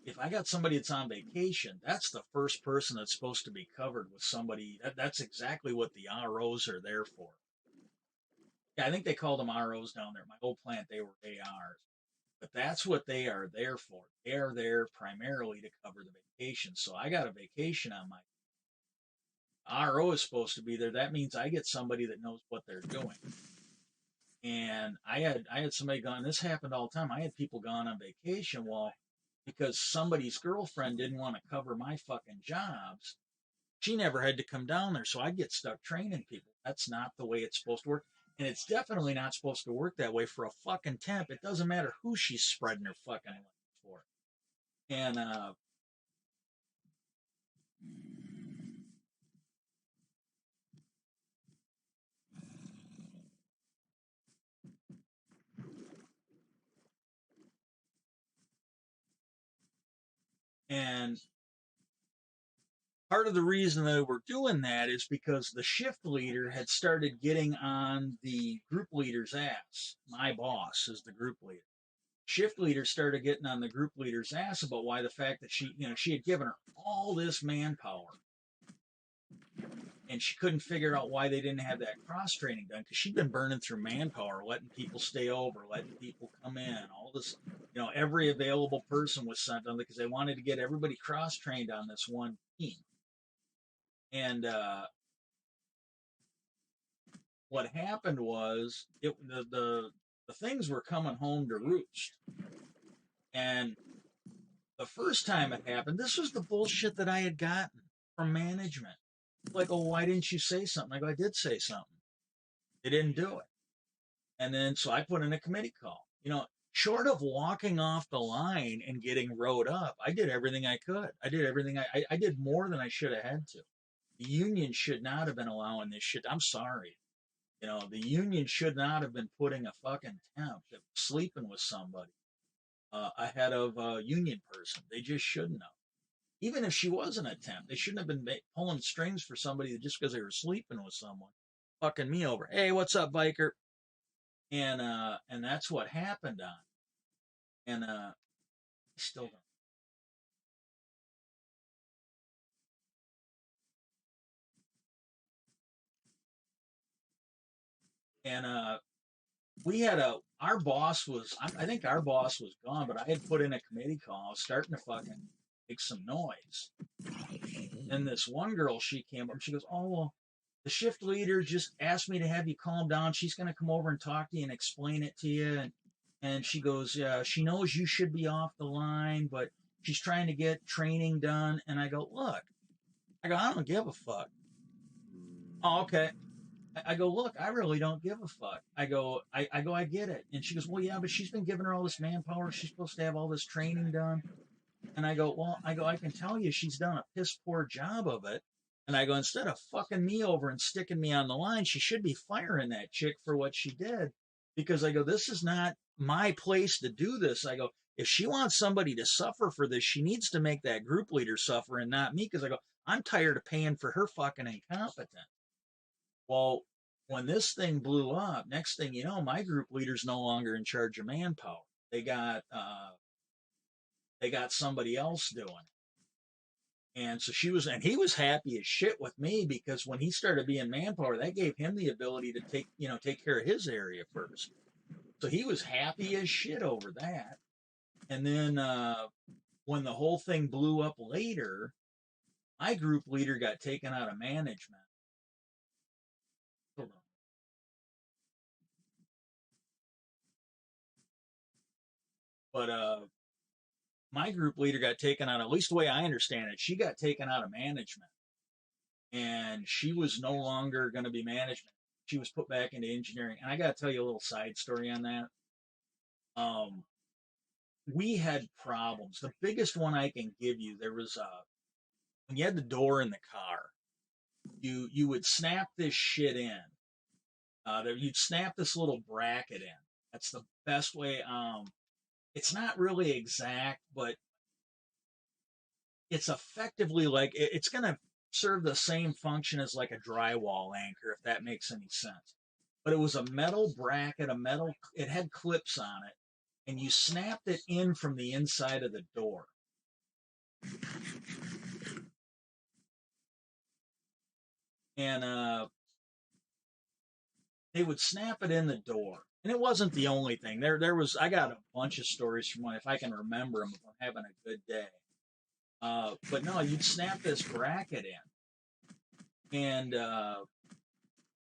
if I got somebody that's on vacation, that's the first person that's supposed to be covered with somebody. That's exactly what the ROs are there for. Yeah, I think they called them ROs down there. My old plant, they were ARs. But that's what they are there for. They are there primarily to cover the vacation. So I got a vacation on my. RO is supposed to be there. That means I get somebody that knows what they're doing. And I had somebody gone. This happened all the time. I had people gone on vacation. Well, because somebody's girlfriend didn't want to cover my fucking jobs, she never had to come down there. So I get stuck training people. That's not the way it's supposed to work. And it's definitely not supposed to work that way for a fucking temp. It doesn't matter who she's spreading her fucking legs for. And and part of the reason that we're doing that is because the shift leader had started getting on the group leader's ass. My boss is the group leader. Shift leader started getting on the group leader's ass about why the fact that she had given her all this manpower and she couldn't figure out why they didn't have that cross training done because she'd been burning through manpower, letting people stay over, letting people come in, all this, every available person was sent on because they wanted to get everybody cross trained on this one team. And what happened was the things were coming home to roost. And the first time it happened, this was the bullshit that I had gotten from management. Like, oh, why didn't you say something? I go, I did say something. They didn't do it. And then so I put in a committee call. Short of walking off the line and getting rode up, I did everything I could. I did everything I did more than I should have had to. The union should not have been allowing this shit. I'm sorry. The union should not have been putting a fucking temp that was sleeping with somebody ahead of a union person. They just shouldn't have. Even if she wasn't a temp, they shouldn't have been pulling strings for somebody just because they were sleeping with someone, fucking me over. Hey, what's up, biker? And that's what happened on. And still don't. And we had our boss was, I think our boss was gone, but I had put in a committee call. I was starting to fucking make some noise. And this one girl, she came up, she goes, oh, well, the shift leader just asked me to have you calm down. She's going to come over and talk to you and explain it to you. And she goes, yeah, she knows you should be off the line, but she's trying to get training done. And I go, look, I don't give a fuck. Oh, okay. I go, look, I really don't give a fuck. I get it. And she goes, well, yeah, but she's been giving her all this manpower. She's supposed to have all this training done. And I go, well, I can tell you she's done a piss poor job of it. And I go, instead of fucking me over and sticking me on the line, she should be firing that chick for what she did. Because I go, this is not my place to do this. I go, if she wants somebody to suffer for this, she needs to make that group leader suffer and not me. Because I go, I'm tired of paying for her fucking incompetence. Well, when this thing blew up, next thing you know, my group leader's no longer in charge of manpower. They got somebody else doing it. And so he was happy as shit with me because when he started being manpower, that gave him the ability to take care of his area first. So he was happy as shit over that. And then when the whole thing blew up later, my group leader got taken out of management. But my group leader got taken out, at least the way I understand it, she got taken out of management. And she was no longer going to be management. She was put back into engineering. And I got to tell you a little side story on that. We had problems. The biggest one I can give you, there was when you had the door in the car, you would snap this shit in. You'd snap this little bracket in. That's the best way. It's not really exact, but it's effectively like it's going to serve the same function as like a drywall anchor, if that makes any sense. But it was a metal bracket, it had clips on it, and you snapped it in from the inside of the door. And they would snap it in the door. And it wasn't the only thing. I got a bunch of stories from one, if I can remember them, if I'm having a good day. But no, you'd snap this bracket in. And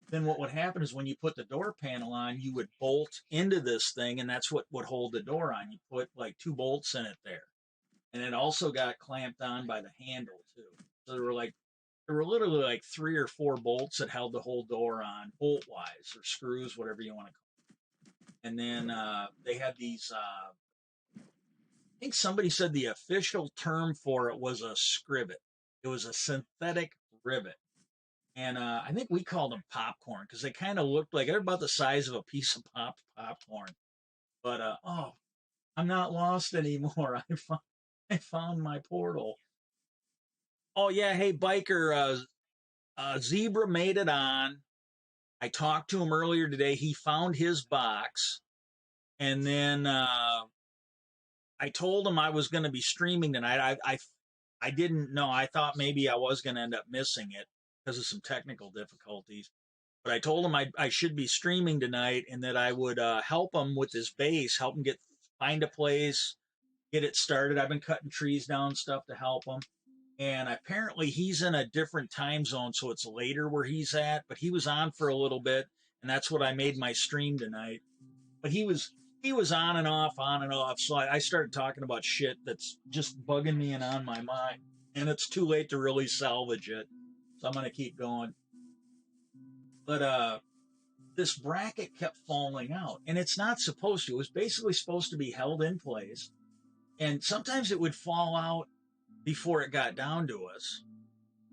then what would happen is when you put the door panel on, you would bolt into this thing, and that's what would hold the door on. You put like 2 bolts in it there, and it also got clamped on by the handle too. So there were literally like 3 or 4 bolts that held the whole door on, bolt wise or screws, whatever you want to call it. And then they had these. I think somebody said the official term for it was a scrivet. It was a synthetic rivet. And I think we called them popcorn because they kind of looked like they're about the size of a piece of popcorn. But oh, I'm not lost anymore. I found my portal. Oh yeah, hey biker, Zebra made it on. I talked to him earlier today. He found his box, and then I told him I was going to be streaming tonight. I didn't know. I thought maybe I was going to end up missing it because of some technical difficulties. But I told him I should be streaming tonight and that I would help him with his base, help him find a place, get it started. I've been cutting trees down and stuff to help him. And apparently he's in a different time zone, so it's later where he's at. But he was on for a little bit, and that's what I made my stream tonight. But he was on and off, on and off. So I started talking about shit that's just bugging me and on my mind. And it's too late to really salvage it. So I'm going to keep going. But this bracket kept falling out. And it's not supposed to. It was basically supposed to be held in place. And sometimes it would fall out before it got down to us.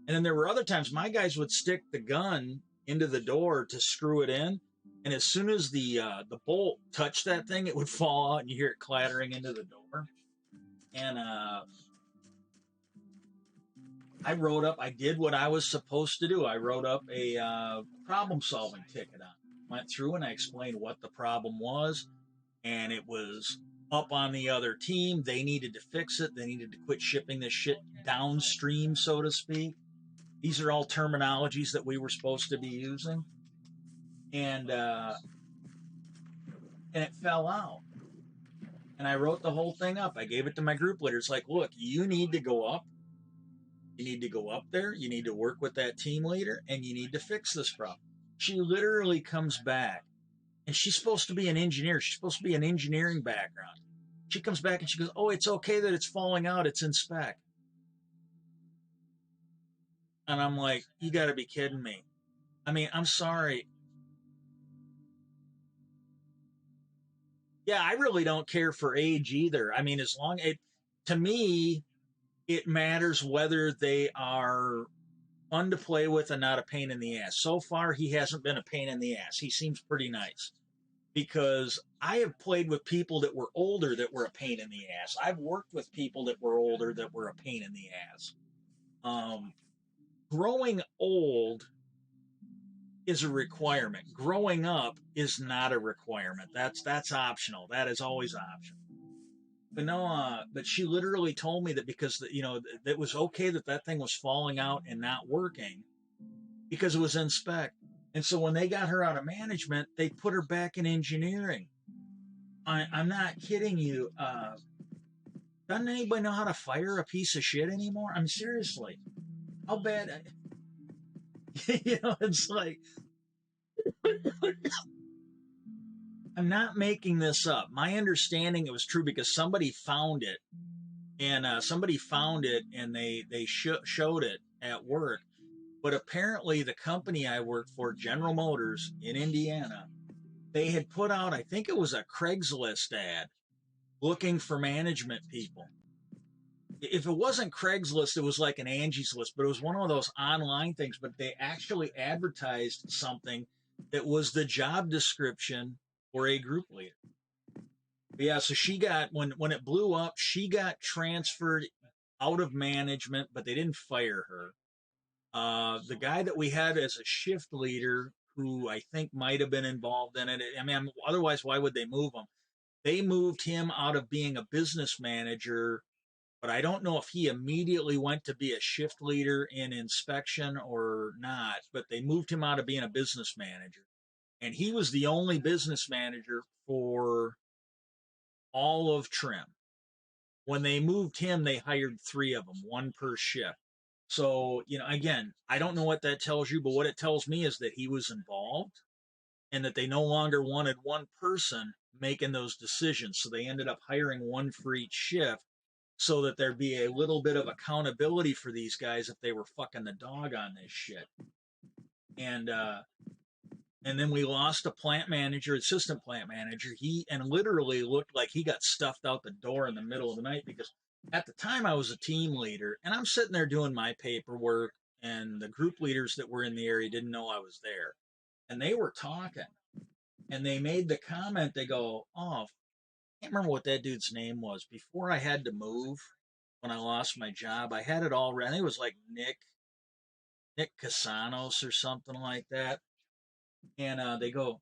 And then there were other times my guys would stick the gun into the door to screw it in. And as soon as the bolt touched that thing, it would fall out and you hear it clattering into the door. And I did what I was supposed to do. I wrote up a problem-solving ticket on it. Went through and I explained what the problem was. And it was up on the other team. They needed to fix it. They needed to quit shipping this shit downstream, so to speak. These are all terminologies that we were supposed to be using. And it fell out. And I wrote the whole thing up. I gave it to my group leader. It's like, look, you need to go up. You need to go up there. You need to work with that team leader, and you need to fix this problem. She literally comes back, and she's supposed to be an engineer. She's supposed to be an engineering background. She comes back and she goes, oh, it's okay that it's falling out. It's in spec. And I'm like, you got to be kidding me. I mean, I'm sorry. Yeah, I really don't care for age either. I mean, to me, it matters whether they are fun to play with and not a pain in the ass. So far, he hasn't been a pain in the ass. He seems pretty nice because I have played with people that were older that were a pain in the ass. I've worked with people that were older that were a pain in the ass. Growing old is a requirement. Growing up is not a requirement. That's optional. That is always optional. But no, but she literally told me that because it was okay that thing was falling out and not working because it was in spec. And so when they got her out of management, they put her back in engineering. I'm not kidding you. Doesn't anybody know how to fire a piece of shit anymore? I'm seriously. How bad? It's like I'm not making this up. My understanding it was true because somebody found it, and they showed it at work. But apparently, the company I worked for, General Motors in Indiana, they had put out, I think it was a Craigslist ad looking for management people. If it wasn't Craigslist, it was like an Angie's List, but it was one of those online things. But they actually advertised something that was the job description for a group leader. But yeah, so she got, when it blew up, she got transferred out of management, but they didn't fire her. The guy that we had as a shift leader, who I think might have been involved in it, I mean, otherwise, why would they move him? They moved him out of being a business manager, but I don't know if he immediately went to be a shift leader in inspection or not, but they moved him out of being a business manager. And he was the only business manager for all of trim. When they moved him, they hired 3 of them, 1 per shift. So, again, I don't know what that tells you, but what it tells me is that he was involved and that they no longer wanted one person making those decisions. So they ended up hiring one for each shift so that there'd be a little bit of accountability for these guys if they were fucking the dog on this shit. And then we lost a plant manager, assistant plant manager. He and literally looked like he got stuffed out the door in the middle of the night because at the time I was a team leader and I'm sitting there doing my paperwork and the group leaders that were in the area didn't know I was there. And they were talking and they made the comment, they go, "Oh, I can't remember what that dude's name was. Before I had to move, when I lost my job, I had it all ready. I think it was like Nick Casanos or something like that." And they go,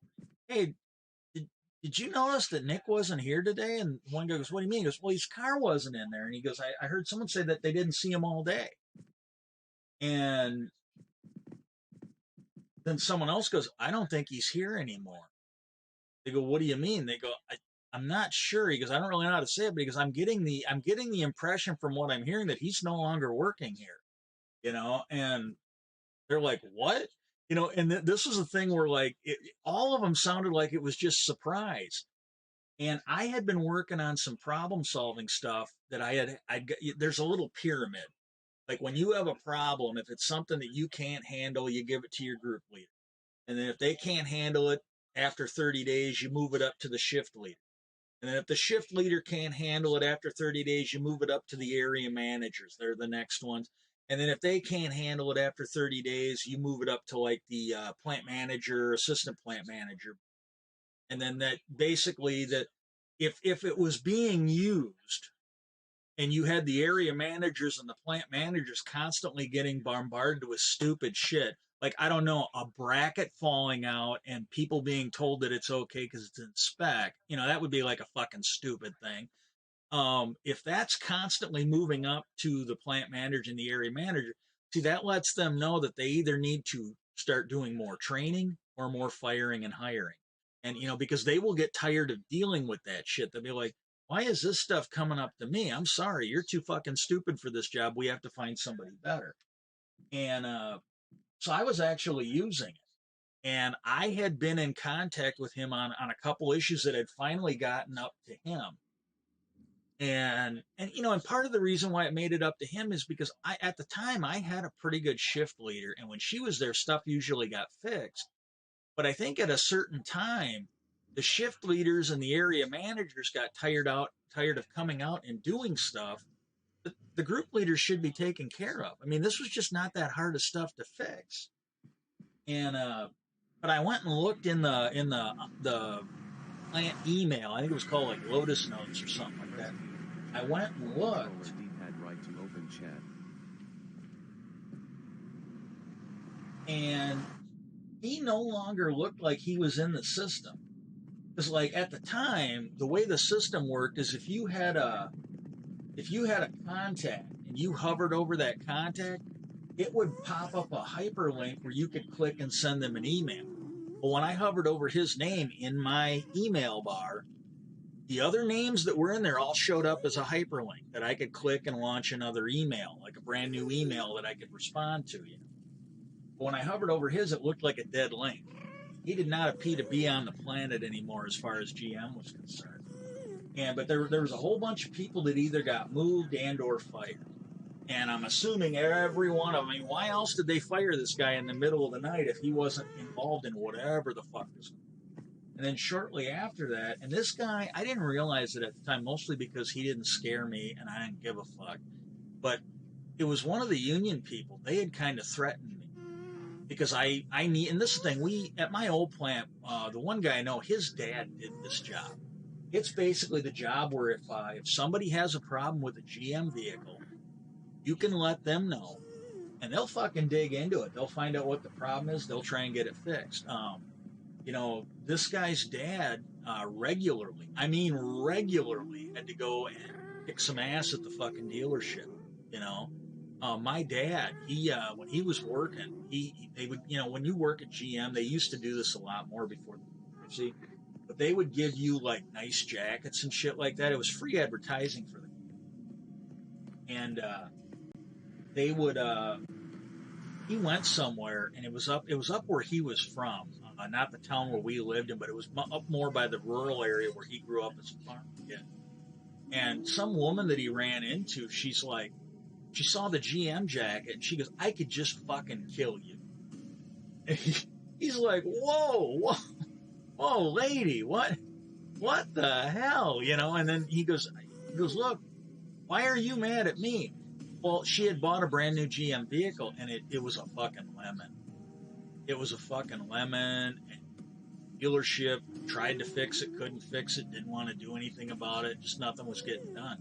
"Hey, did, did you notice that Nick wasn't here today?" And one guy goes, "What do you mean?" He goes, "Well, his car wasn't in there." And he goes, I heard someone say that they didn't see him all day. And then someone else goes, "I don't think he's here anymore." They go, "What do you mean?" They go, I'm not sure." He goes, "I don't really know how to say it because I'm getting the impression from what I'm hearing that he's no longer working here. And they're like, "What?" And this was a thing where like all of them sounded like it was just surprise. And I had been working on some problem solving stuff that there's a little pyramid. Like when you have a problem, if it's something that you can't handle, you give it to your group leader. And then if they can't handle it after 30 days, you move it up to the shift leader. And then if the shift leader can't handle it after 30 days, you move it up to the area managers. They're the next ones. And then if they can't handle it after 30 days, you move it up to like the plant manager, assistant plant manager. And then that basically that if it was being used and you had the area managers and the plant managers constantly getting bombarded with stupid shit, like I don't know, a bracket falling out and people being told that it's okay because it's in spec, that would be like a fucking stupid thing. If that's constantly moving up to the plant manager and the area manager, see, that lets them know that they either need to start doing more training or more firing and hiring. And, because they will get tired of dealing with that shit. They'll be like, "Why is this stuff coming up to me? I'm sorry, you're too fucking stupid for this job. We have to find somebody better." And so I was actually using it. And I had been in contact with him on a couple issues that had finally gotten up to him. And part of the reason why it made it up to him is because at the time I had a pretty good shift leader, and when she was there, stuff usually got fixed. But I think at a certain time, the shift leaders and the area managers got tired of coming out and doing stuff that the group leaders should be taken care of. I mean, this was just not that hard of stuff to fix. And but I went and looked in the plant email. I think it was called like Lotus Notes or something like that. I went and looked. Right to open chat. And he no longer looked like he was in the system. Because like at the time, the way the system worked is if you had a contact and you hovered over that contact, it would pop up a hyperlink where you could click and send them an email. Well, when I hovered over his name in my email bar, the other names that were in there all showed up as a hyperlink that I could click and launch another email, like a brand new email that I could respond to. But when I hovered over his, it looked like a dead link. He did not appear to be on the planet anymore as far as GM was concerned. But there was a whole bunch of people that either got moved and or fired. And I'm assuming every one of them. I mean, why else did they fire this guy in the middle of the night if he wasn't involved in whatever the fuck was going on? And then shortly after that, and this guy, I didn't realize it at the time, mostly because he didn't scare me and I didn't give a fuck. But it was one of the union people. They had kind of threatened me because I need, and this is the thing, we, at my old plant, the one guy I know, his dad did this job. It's basically the job where if somebody has a problem with a GM vehicle, you can let them know, and they'll fucking dig into it. They'll find out what the problem is. They'll try and get it fixed. This guy's dad regularly, I mean regularly, had to go and kick some ass at the fucking dealership. My dad, he when he was working, they would, when you work at GM, they used to do this a lot more before the bankruptcy, but they would give you like nice jackets and shit like that. It was free advertising for them. And they would, he went somewhere, and it was up where he was from, not the town where we lived in, but it was up more by the rural area where he grew up as a farm kid. And some woman that he ran into, she's like, she saw the GM jacket, and she goes, "I could just fucking kill you." And he's like, whoa, lady, what the hell, you know? And then he goes, "Look, why are you mad at me?" Well, she had bought a brand new GM vehicle, and it was a fucking lemon. It was a fucking lemon. And dealership tried to fix it, couldn't fix it, didn't want to do anything about it, just nothing was getting done.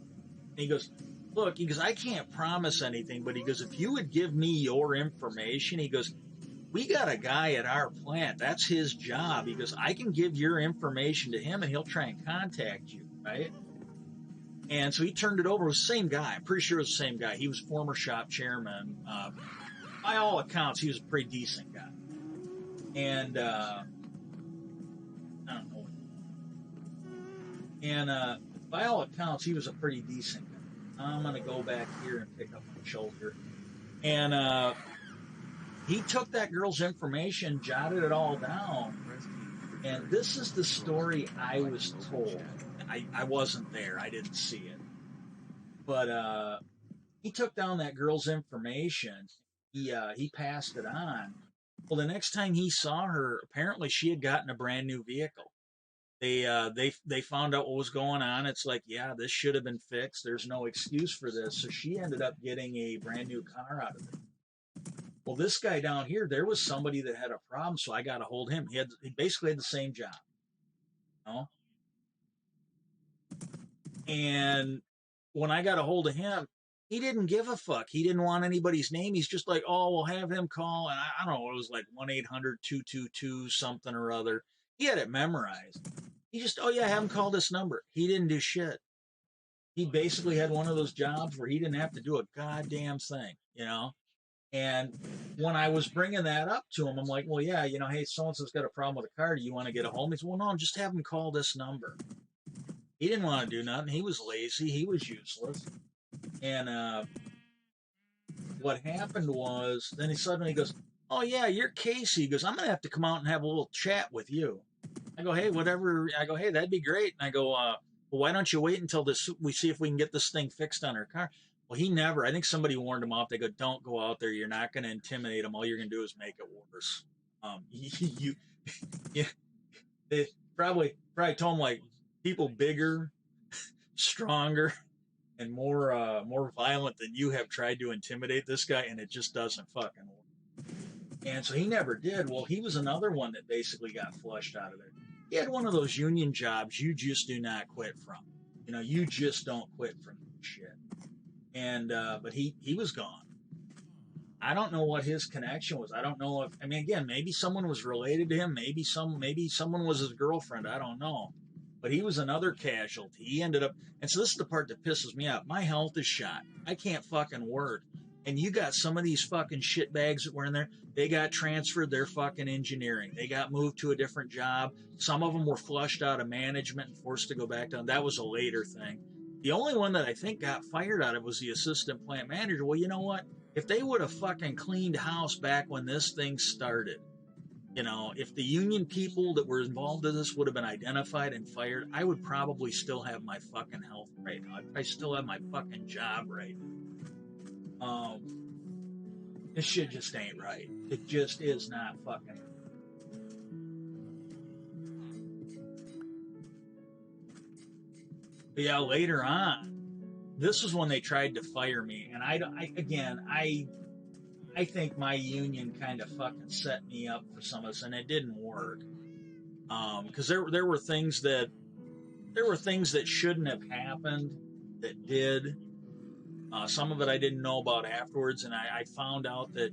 And he goes, "Look," he goes, "I can't promise anything, but," he goes, "if you would give me your information," he goes, "we got a guy at our plant, that's his job." He goes, "I can give your information to him and he'll try and contact you," right? And so he turned it over. It was the same guy. I'm pretty sure it was the same guy. He was former shop chairman. By all accounts, he was a pretty decent guy. And I don't know. And by all accounts, he was a pretty decent guy. I'm going to go back here and pick up my shoulder. And he took that girl's information, jotted it all down. And this is the story I was told. I wasn't there. I didn't see it. But he took down that girl's information. He passed it on. Well, the next time he saw her, apparently she had gotten a brand new vehicle. They found out what was going on. It's like, yeah, this should have been fixed. There's no excuse for this. So she ended up getting a brand new car out of it. Well, this guy down here, there was somebody that had a problem, so I got to hold him. He basically had the same job, you know? And when I got a hold of him, he didn't give a fuck. He didn't want anybody's name. He's just like, "Oh, we'll have him call." And I don't know, it was like 1-800-222 something or other. He had it memorized. He just, "Oh yeah, have him call this number." He didn't do shit. He basically had one of those jobs where he didn't have to do a goddamn thing, you know? And when I was bringing that up to him, I'm like, "Well, yeah, you know, hey, so-and-so's got a problem with a car. Do you want to get a hold of me?" He said, "Well, no, just have him call this number." He didn't want to do nothing. He was lazy. He was useless. And what happened was, then he suddenly goes, "Oh, yeah, you're Casey." He goes, "I'm going to have to come out and have a little chat with you." I go, "Hey, whatever." I go, "Hey, that'd be great." And I go, "Well, why don't you wait until we see if we can get this thing fixed on our car?" Well, he never. I think somebody warned him off. They go, "Don't go out there. You're not going to intimidate him. All you're going to do is make it worse." Yeah, they probably told him, like, people bigger, stronger, and more violent than you have tried to intimidate this guy, and it just doesn't fucking work. And so he never did. Well, he was another one that basically got flushed out of there. He had one of those union jobs you just do not quit from. You know, you just don't quit from shit. And but he was gone. I don't know what his connection was. I don't know if, I mean, again, maybe someone was related to him. Maybe someone was his girlfriend. I don't know. But he was another casualty. He ended up, and so this is the part that pisses me out. My health is shot. I can't fucking work. And you got some of these fucking shitbags that were in there. They got transferred their fucking engineering. They got moved to a different job. Some of them were flushed out of management and forced to go back down. That was a later thing. The only one that I think got fired out of was the assistant plant manager. Well, you know what? If they would have fucking cleaned house back when this thing started, you know, if the union people that were involved in this would have been identified and fired, I would probably still have my fucking health right now. I still have my fucking job right now. This shit just ain't right. It just is not fucking. But yeah, later on, this was when they tried to fire me, and I think my union kind of fucking set me up for some of this, and it didn't work. Because there were things that shouldn't have happened that did. Some of it I didn't know about afterwards, and I found out that,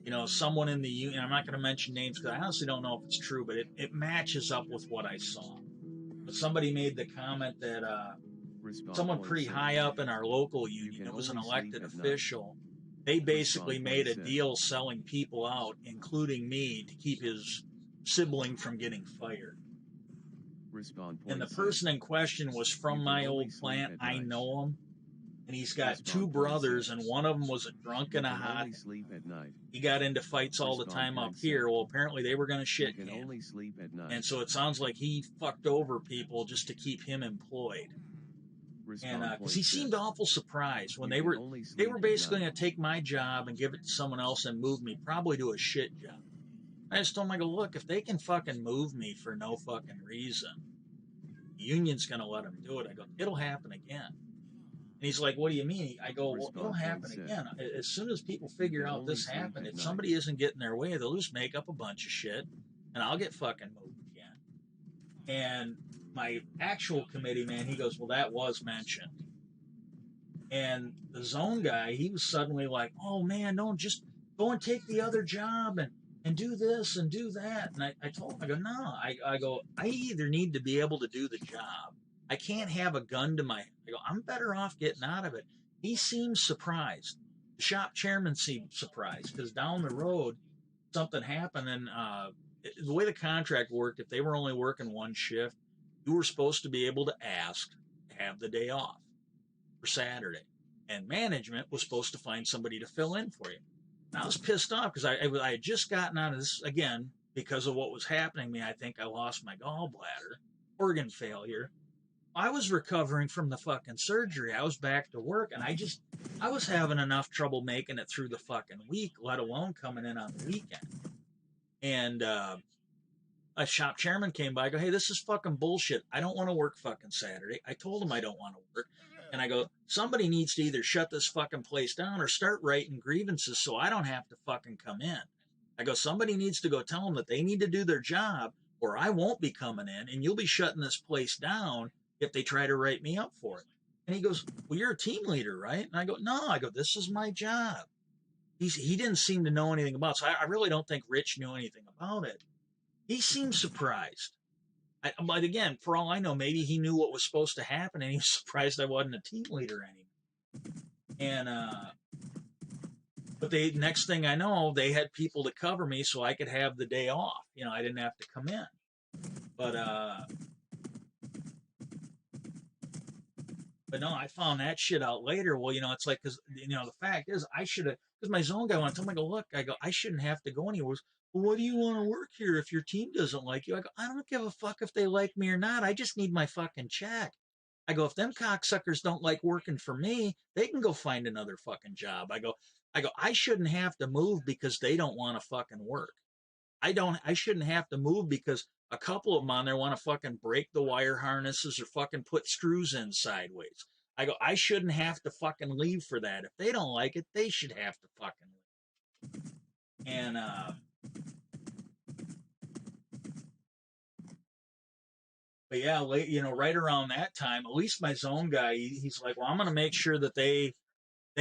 you know, someone in the union. I'm not going to mention names because I honestly don't know if it's true, but it matches up with what I saw. But somebody made the comment that someone pretty high up in our local union, it was an elected official, they basically made a deal selling people out, including me, to keep his sibling from getting fired. And the person in question was from my old plant. I know him. and he's got two brothers, and one of them was a drunk and a hot. Sleep at night. He got into fights all the time up here. Well, apparently they were going to shit can only sleep at night. And so it sounds like he fucked over people just to keep him employed. And because he seemed awful surprised when they were basically going to take my job and give it to someone else and move me, probably to a shit job. I just told him, I go, look, if they can fucking move me for no fucking reason, the union's going to let them do it. I go, it'll happen again. And he's like, what do you mean? I go, well, it'll happen again. As soon as people figure out this happened, if somebody isn't getting their way, they'll just make up a bunch of shit, and I'll get fucking moved again. And my actual committee man, he goes, well, that was mentioned. And the zone guy, he was suddenly like, oh, man, don't just go and take the other job and do this and do that. And I told him, I go, no. I go, I either need to be able to do the job. I can't have a gun to my head. I go, I'm better off getting out of it. He seems surprised. The shop chairman seemed surprised because down the road, something happened. And the way the contract worked, if they were only working one shift, you were supposed to be able to ask to have the day off for Saturday. And management was supposed to find somebody to fill in for you. And I was pissed off because I had just gotten out of this, again, because of what was happening to me. I think I lost my gallbladder, organ failure. I was recovering from the fucking surgery. I was back to work, and I was having enough trouble making it through the fucking week, let alone coming in on the weekend. And a shop chairman came by. I go, hey, this is fucking bullshit. I don't want to work fucking Saturday. I told him I don't want to work. And I go, somebody needs to either shut this fucking place down or start writing grievances so I don't have to fucking come in. I go, somebody needs to go tell them that they need to do their job or I won't be coming in and you'll be shutting this place down if they try to write me up for it. And he goes, well, you're a team leader, right? And I go, no. I go, this is my job. He didn't seem to know anything about it. So I really don't think Rich knew anything about it. He seemed surprised. But again, for all I know, maybe he knew what was supposed to happen and he was surprised I wasn't a team leader anymore. And, but next thing I know, they had people to cover me so I could have the day off. You know, I didn't have to come in. But no, I found that shit out later. Well, you know, it's like, because, you know, the fact is, I should have, because my zone guy wanted to tell me, I go, look, I shouldn't have to go anywhere. Well, what do you want to work here if your team doesn't like you? I go, I don't give a fuck if they like me or not. I just need my fucking check. I go, if them cocksuckers don't like working for me, they can go find another fucking job. I go, I shouldn't have to move because they don't want to fucking work. I shouldn't have to move because a couple of them on there want to fucking break the wire harnesses or fucking put screws in sideways. I go, I shouldn't have to fucking leave for that. If they don't like it, they should have to fucking leave. And, but yeah, you know, right around that time, at least my zone guy, he's like, well, I'm going to make sure that they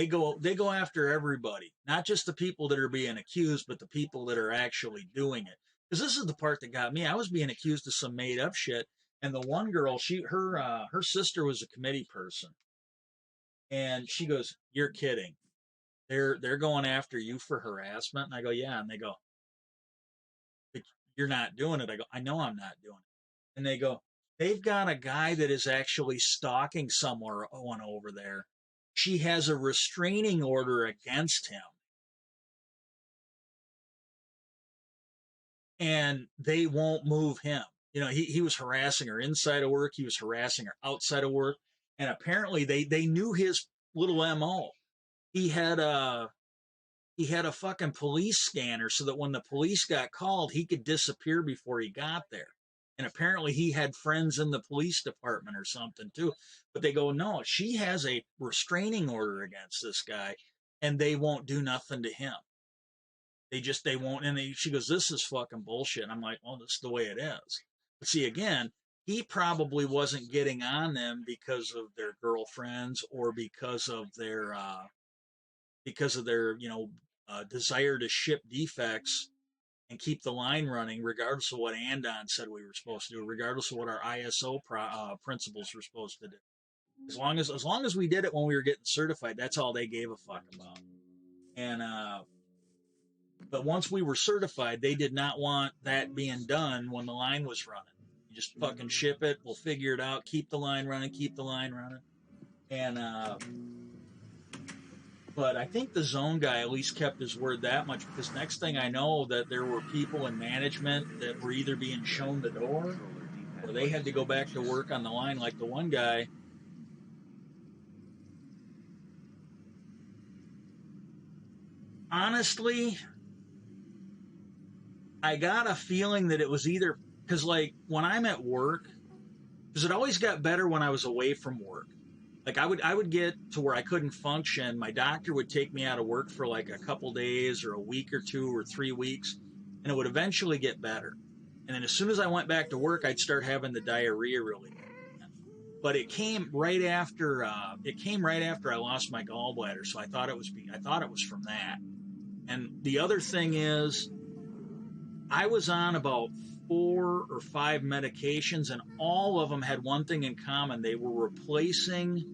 go after everybody, not just the people that are being accused, but the people that are actually doing it. Because this is the part that got me. I was being accused of some made up shit, and the one girl, her sister was a committee person, and she goes, "You're kidding? They're going after you for harassment?" And I go, "Yeah," and they go, "But you're not doing it." I go, "I know I'm not doing it," and they go, "They've got a guy that is actually stalking someone over there. She has a restraining order against him. And they won't move him." You know, he was harassing her inside of work. He was harassing her outside of work. And apparently they knew his little MO. He had a fucking police scanner so that when the police got called, he could disappear before he got there. And apparently he had friends in the police department or something too. But they go, no, she has a restraining order against this guy and they won't do nothing to him. They won't. And she goes, this is fucking bullshit. And I'm like, well, that's the way it is. But see, again, he probably wasn't getting on them because of their girlfriends or because of their, you know, desire to ship defects and keep the line running, regardless of what Andon said we were supposed to do, regardless of what our ISO principles were supposed to do. As long as we did it when we were getting certified, that's all they gave a fuck about. And but once we were certified, they did not want that being done when the line was running. You just fucking ship it. We'll figure it out. Keep the line running. Keep the line running. And But I think the zone guy at least kept his word that much, because next thing I know, that there were people in management that were either being shown the door or they had to go back to work on the line. Like the one guy, honestly, I got a feeling that it was either because, like, when I'm at work, because it always got better when I was away from work. Like I would get to where I couldn't function. My doctor would take me out of work for like a couple days or a week or 2 or 3 weeks, and it would eventually get better. And then as soon as I went back to work, I'd start having the diarrhea really bad. But it came right after I lost my gallbladder, so I thought it was from that. And the other thing is, I was on about 4 or 5 medications, and all of them had one thing in common. They were replacing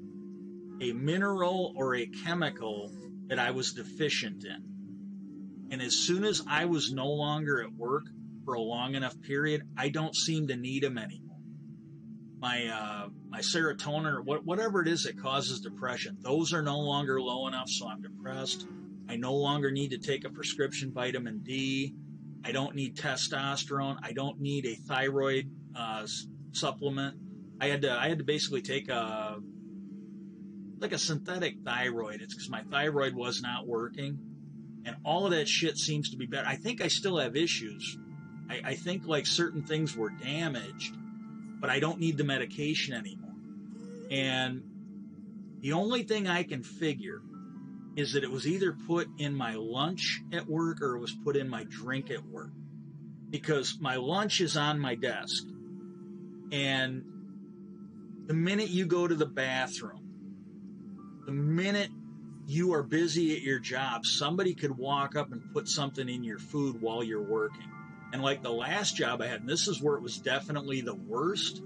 a mineral or a chemical that I was deficient in. And as soon as I was no longer at work for a long enough period, I don't seem to need them anymore. My serotonin or whatever it is that causes depression, those are no longer low enough, so I'm depressed. I no longer need to take a prescription vitamin D. I don't need testosterone. I don't need a thyroid supplement. I had to basically take a synthetic thyroid. It's because my thyroid was not working, and all of that shit seems to be better. I think I still have issues. I think like certain things were damaged, but I don't need the medication anymore. And the only thing I can figure is that it was either put in my lunch at work or it was put in my drink at work, because my lunch is on my desk, and the minute you go to the bathroom, the minute you are busy at your job, somebody could walk up and put something in your food while you're working. And like the last job I had, and this is where it was definitely the worst,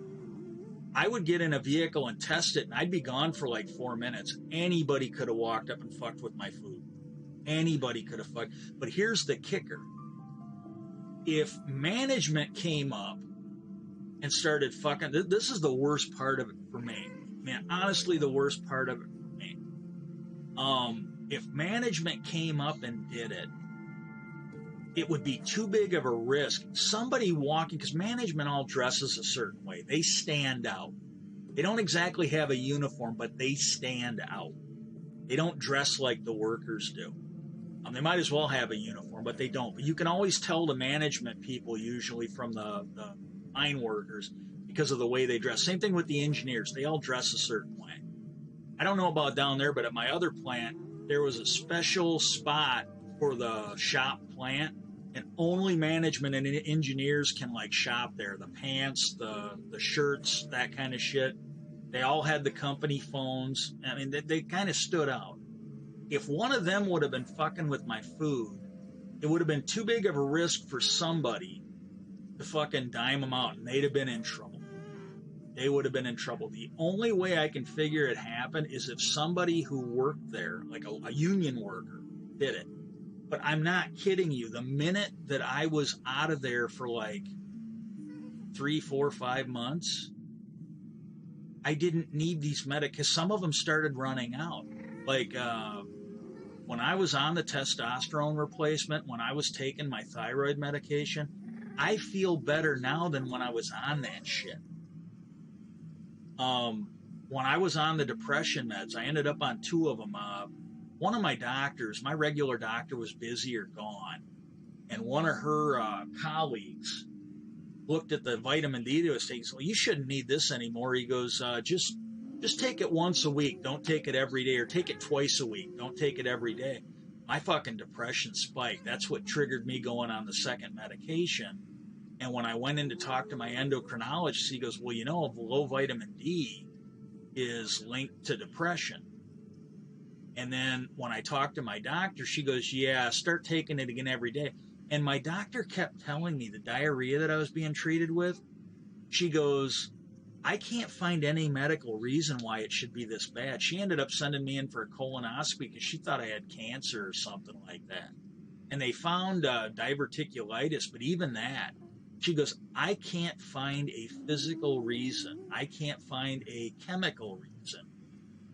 I would get in a vehicle and test it, and I'd be gone for like 4 minutes. Anybody could have walked up and fucked with my food. Anybody could have fucked. But here's the kicker. If management came up and started fucking, this is the worst part of it for me. Man, honestly, the worst part of it for me. If management came up and did it, it would be too big of a risk. Somebody walking, because management all dresses a certain way. They stand out. They don't exactly have a uniform, but they stand out. They don't dress like the workers do. They might as well have a uniform, but they don't. But you can always tell the management people usually from the mine workers because of the way they dress. Same thing with the engineers. They all dress a certain way. I don't know about down there, but at my other plant, there was a special spot for the shop plant, and only management and engineers can like shop there. The pants, the shirts, that kind of shit. They all had the company phones. I mean, they kind of stood out. If one of them would have been fucking with my food, it would have been too big of a risk for somebody to fucking dime them out, and they'd have been in trouble. They would have been in trouble. The only way I can figure it happened is if somebody who worked there, like a union worker, did it. But I'm not kidding you. The minute that I was out of there for like 3, 4, 5 months, I didn't need these because some of them started running out. Like when I was on the testosterone replacement, when I was taking my thyroid medication, I feel better now than when I was on that shit. When I was on the depression meds, I ended up on 2 of them. One of my doctors, my regular doctor, was busy or gone, and one of her colleagues looked at the vitamin D to us. He said, "Well, you shouldn't need this anymore." He goes, just take it once a week. Don't take it every day, or take it twice a week. Don't take it every day. My fucking depression spiked. That's what triggered me going on the second medication. And when I went in to talk to my endocrinologist, he goes, "Well, low vitamin D is linked to depression." And then when I talked to my doctor, she goes, "Yeah, start taking it again every day." And my doctor kept telling me the diarrhea that I was being treated with. She goes, "I can't find any medical reason why it should be this bad." She ended up sending me in for a colonoscopy because she thought I had cancer or something like that. And they found diverticulitis, but even that, she goes, "I can't find a physical reason. I can't find a chemical reason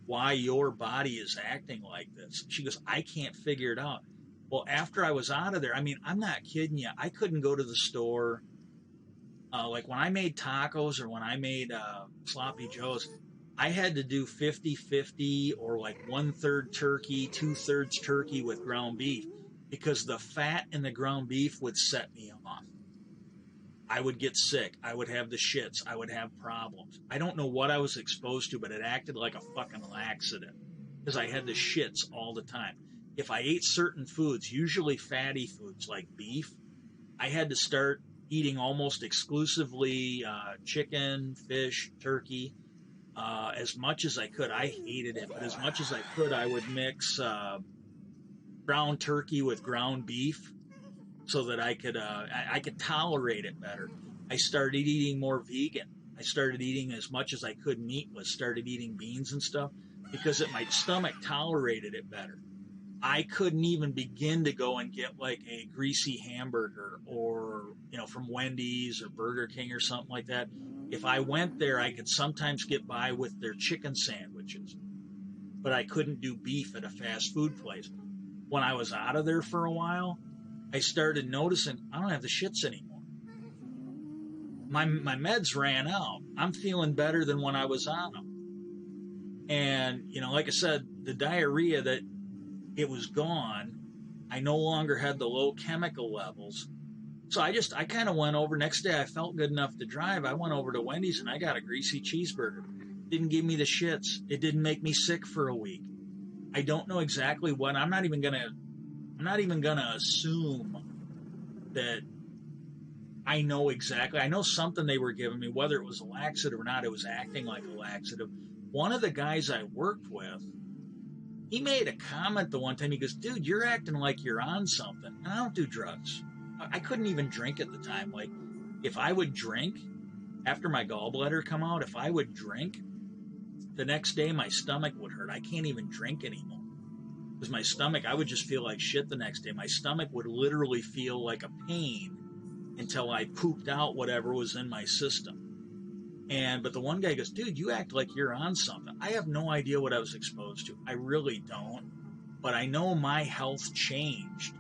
why your body is acting like this. She goes, I can't figure it out. Well, after I was out of there, I mean, I'm not kidding you. I couldn't go to the store. Like when I made tacos or when I made sloppy joes, I had to do 50-50 or like 1/3 turkey, 2/3 turkey with ground beef because the fat in the ground beef would set me off. I would get sick. I would have the shits. I would have problems. I don't know what I was exposed to, but it acted like a fucking laxative because I had the shits all the time. If I ate certain foods, usually fatty foods like beef, I had to start eating almost exclusively chicken, fish, turkey, as much as I could. I hated it, but as much as I could, I would mix ground turkey with ground beef so that I could tolerate it better. I started eating more vegan. I started eating as much as I could meatless. Started eating beans and stuff because my stomach tolerated it better. I couldn't even begin to go and get like a greasy hamburger or, from Wendy's or Burger King or something like that. If I went there, I could sometimes get by with their chicken sandwiches, but I couldn't do beef at a fast food place. When I was out of there for a while, I started noticing I don't have the shits anymore. My meds ran out. I'm feeling better than when I was on them. And, like I said, the diarrhea, that it was gone. I no longer had the low chemical levels. So I kind of went over. Next day, I felt good enough to drive. I went over to Wendy's and I got a greasy cheeseburger. Didn't give me the shits. It didn't make me sick for a week. I don't know exactly what. I'm not even gonna assume that I know exactly. I know something they were giving me, whether it was a laxative or not. It was acting like a laxative. One of the guys I worked with, he made a comment the one time. He goes, dude, you're acting like you're on something. And I don't do drugs. I couldn't even drink at the time. Like, if I would drink after my gallbladder come out, if I would drink, the next day my stomach would hurt. I can't even drink anymore. Because my stomach, I would just feel like shit the next day. My stomach would literally feel like a pain until I pooped out whatever was in my system. But the one guy goes, dude, you act like you're on something. I have no idea what I was exposed to. I really don't. But I know my health changed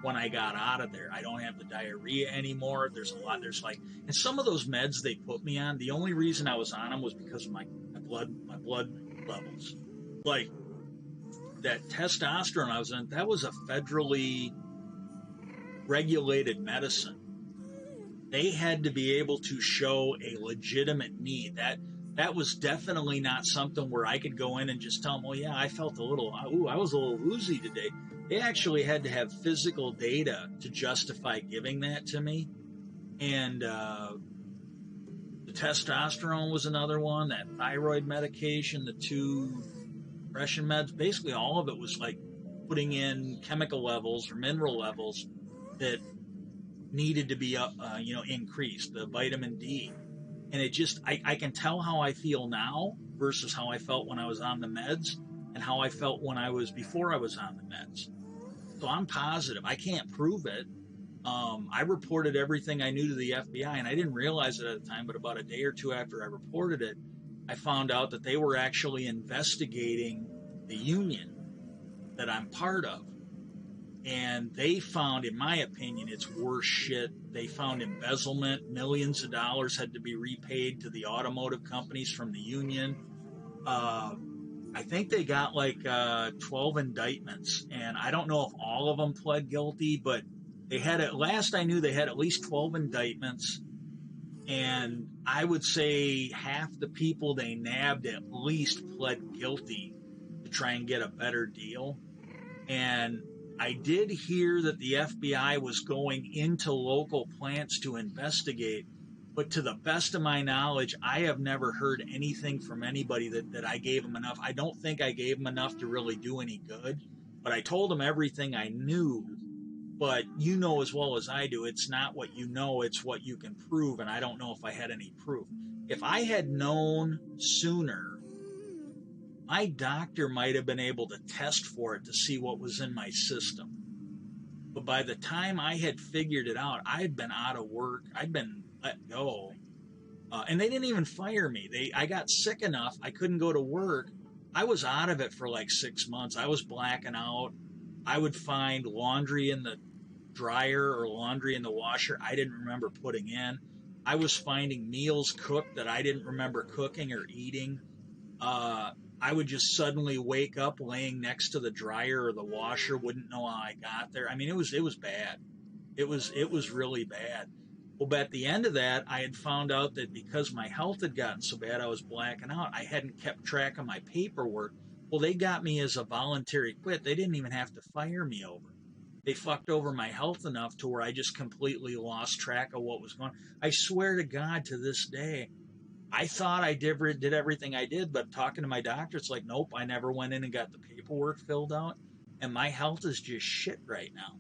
when I got out of there. I don't have the diarrhea anymore. And some of those meds they put me on, the only reason I was on them was because of my blood levels. Like, that testosterone I was on, that was a federally regulated medicine. They had to be able to show a legitimate need. That was definitely not something where I could go in and just tell them, oh yeah, I felt I was a little woozy today. They actually had to have physical data to justify giving that to me. And the testosterone was another one, that thyroid medication, the 2 depression meds, basically all of it was like putting in chemical levels or mineral levels that needed to be increased, the vitamin D. And it just, I can tell how I feel now versus how I felt when I was on the meds and how I felt before I was on the meds. So I'm positive. I can't prove it. I reported everything I knew to the FBI, and I didn't realize it at the time, but about a day or two after I reported it, I found out that they were actually investigating the union that I'm part of. And they found, in my opinion, it's worse shit. They found embezzlement. Millions of dollars had to be repaid to the automotive companies from the union. I think they got like 12 indictments, and I don't know if all of them pled guilty, but last I knew, they had at least 12 indictments. And I would say half the people they nabbed at least pled guilty to try and get a better deal. And I did hear that the FBI was going into local plants to investigate, but to the best of my knowledge, I have never heard anything from anybody that I gave them enough. I don't think I gave them enough to really do any good, but I told them everything I knew. But you know as well as I do, it's not what you know, it's what you can prove, and I don't know if I had any proof. If I had known sooner, my doctor might have been able to test for it to see what was in my system. But by the time I had figured it out, I had been out of work. I'd been let go. And they didn't even fire me. I got sick enough, I couldn't go to work. I was out of it for like 6 months. I was blacking out. I would find laundry in the dryer or laundry in the washer I didn't remember putting in. I was finding meals cooked that I didn't remember cooking or eating. Uh, I would just suddenly wake up laying next to the dryer or the washer, wouldn't know how I got there. I mean, it was bad. It was really bad. Well, but at the end of that, I had found out that because my health had gotten so bad, I was blacking out. I hadn't kept track of my paperwork. Well, they got me as a voluntary quit. They didn't even have to fire me over. They fucked over my health enough to where I just completely lost track of what was going on. I swear to God, to this day, I thought I did everything I did, but talking to my doctor, it's like, nope, I never went in and got the paperwork filled out, and my health is just shit right now.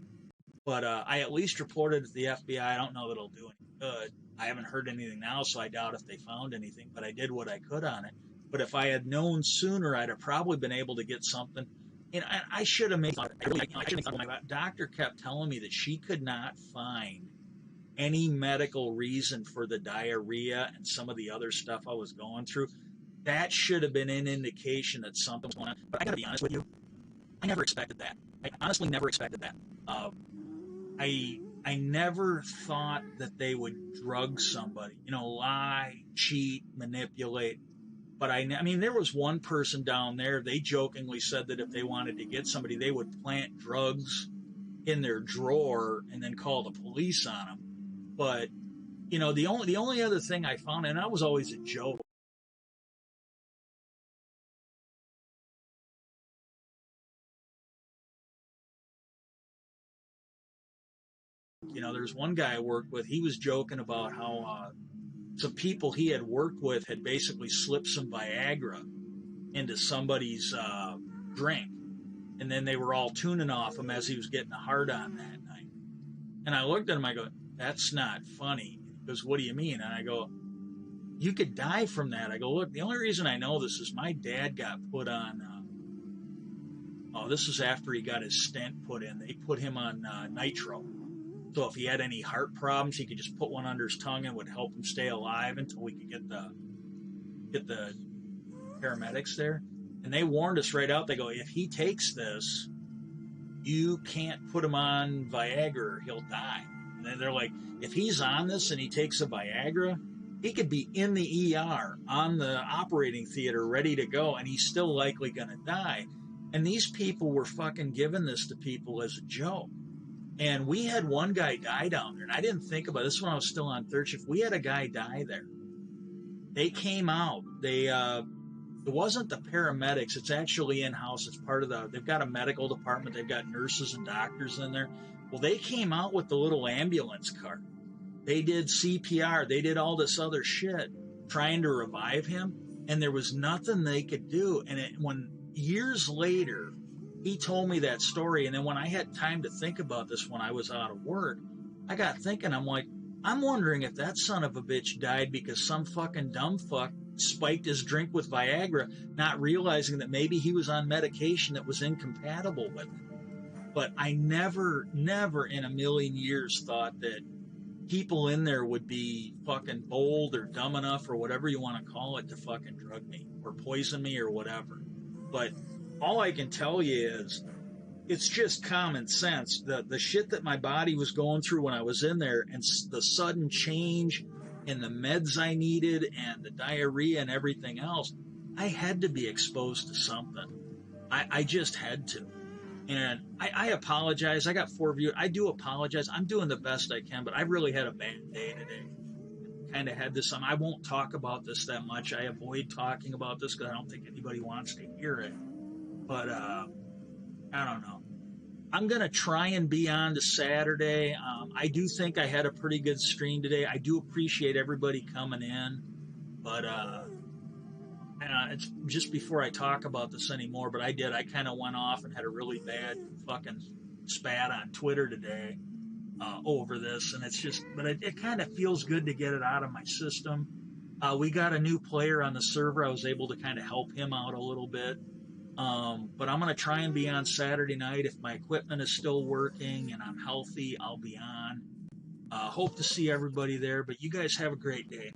But I at least reported it to the FBI. I don't know that it'll do any good. I haven't heard anything now, so I doubt if they found anything. But I did what I could on it. But if I had known sooner, I'd have probably been able to get something. And I should have made. I should have. My doctor kept telling me that she could not find any medical reason for the diarrhea and some of the other stuff I was going through. That should have been an indication that something was going on. But I got to be honest with you, I never expected that. I honestly never expected that. I never thought that they would drug somebody, lie, cheat, manipulate. But I mean, there was one person down there. They jokingly said that if they wanted to get somebody, they would plant drugs in their drawer and then call the police on them. But the only other thing I found, and that was always a joke. There's one guy I worked with. He was joking about how some people he had worked with had basically slipped some Viagra into somebody's drink, and then they were all tuning off him as he was getting a hard on that night. And I looked at him. I go, "That's not funny." He goes, "What do you mean?" And I go, "You could die from that." I go, "Look, the only reason I know this is my dad got put on. This is after he got his stent put in. They put him on nitro. So if he had any heart problems, he could just put one under his tongue and would help him stay alive until we could get the paramedics there. And they warned us right out. They go, if he takes this, you can't put him on Viagra or he'll die. And they're like, if he's on this and he takes a Viagra, he could be in the ER on the operating theater ready to go, and he's still likely going to die. And these people were fucking giving this to people as a joke. And we had one guy die down there, and I didn't think about this when I was still on third shift. We had a guy die there. They came out. It wasn't the paramedics. It's actually in-house. It's part of they've got a medical department. They've got nurses and doctors in there. Well, they came out with the little ambulance cart. They did CPR. They did all this other shit trying to revive him, and there was nothing they could do. And when years later, he told me that story, and then when I had time to think about this when I was out of work, I got thinking, I'm like, I'm wondering if that son of a bitch died because some fucking dumb fuck spiked his drink with Viagra, not realizing that maybe he was on medication that was incompatible with it. But I never in a million years thought that people in there would be fucking bold or dumb enough or whatever you want to call it to fucking drug me or poison me or whatever. But all I can tell you is it's just common sense. The shit that my body was going through when I was in there, and the sudden change in the meds I needed and the diarrhea and everything else, I had to be exposed to something. I just had to. And I apologize. I got 4 views. I do apologize. I'm doing the best I can, but I really had a bad day today. Kind of had this. I won't talk about this that much. I avoid talking about this because I don't think anybody wants to hear it. But I don't know. I'm going to try and be on to Saturday. I do think I had a pretty good stream today. I do appreciate everybody coming in. But it's just before I talk about this anymore, but I kind of went off and had a really bad fucking spat on Twitter today over this. And it's just, but it kind of feels good to get it out of my system. We got a new player on the server. I was able to kind of help him out a little bit. But I'm going to try and be on Saturday night. If my equipment is still working and I'm healthy, I'll be on. Hope to see everybody there, but you guys have a great day.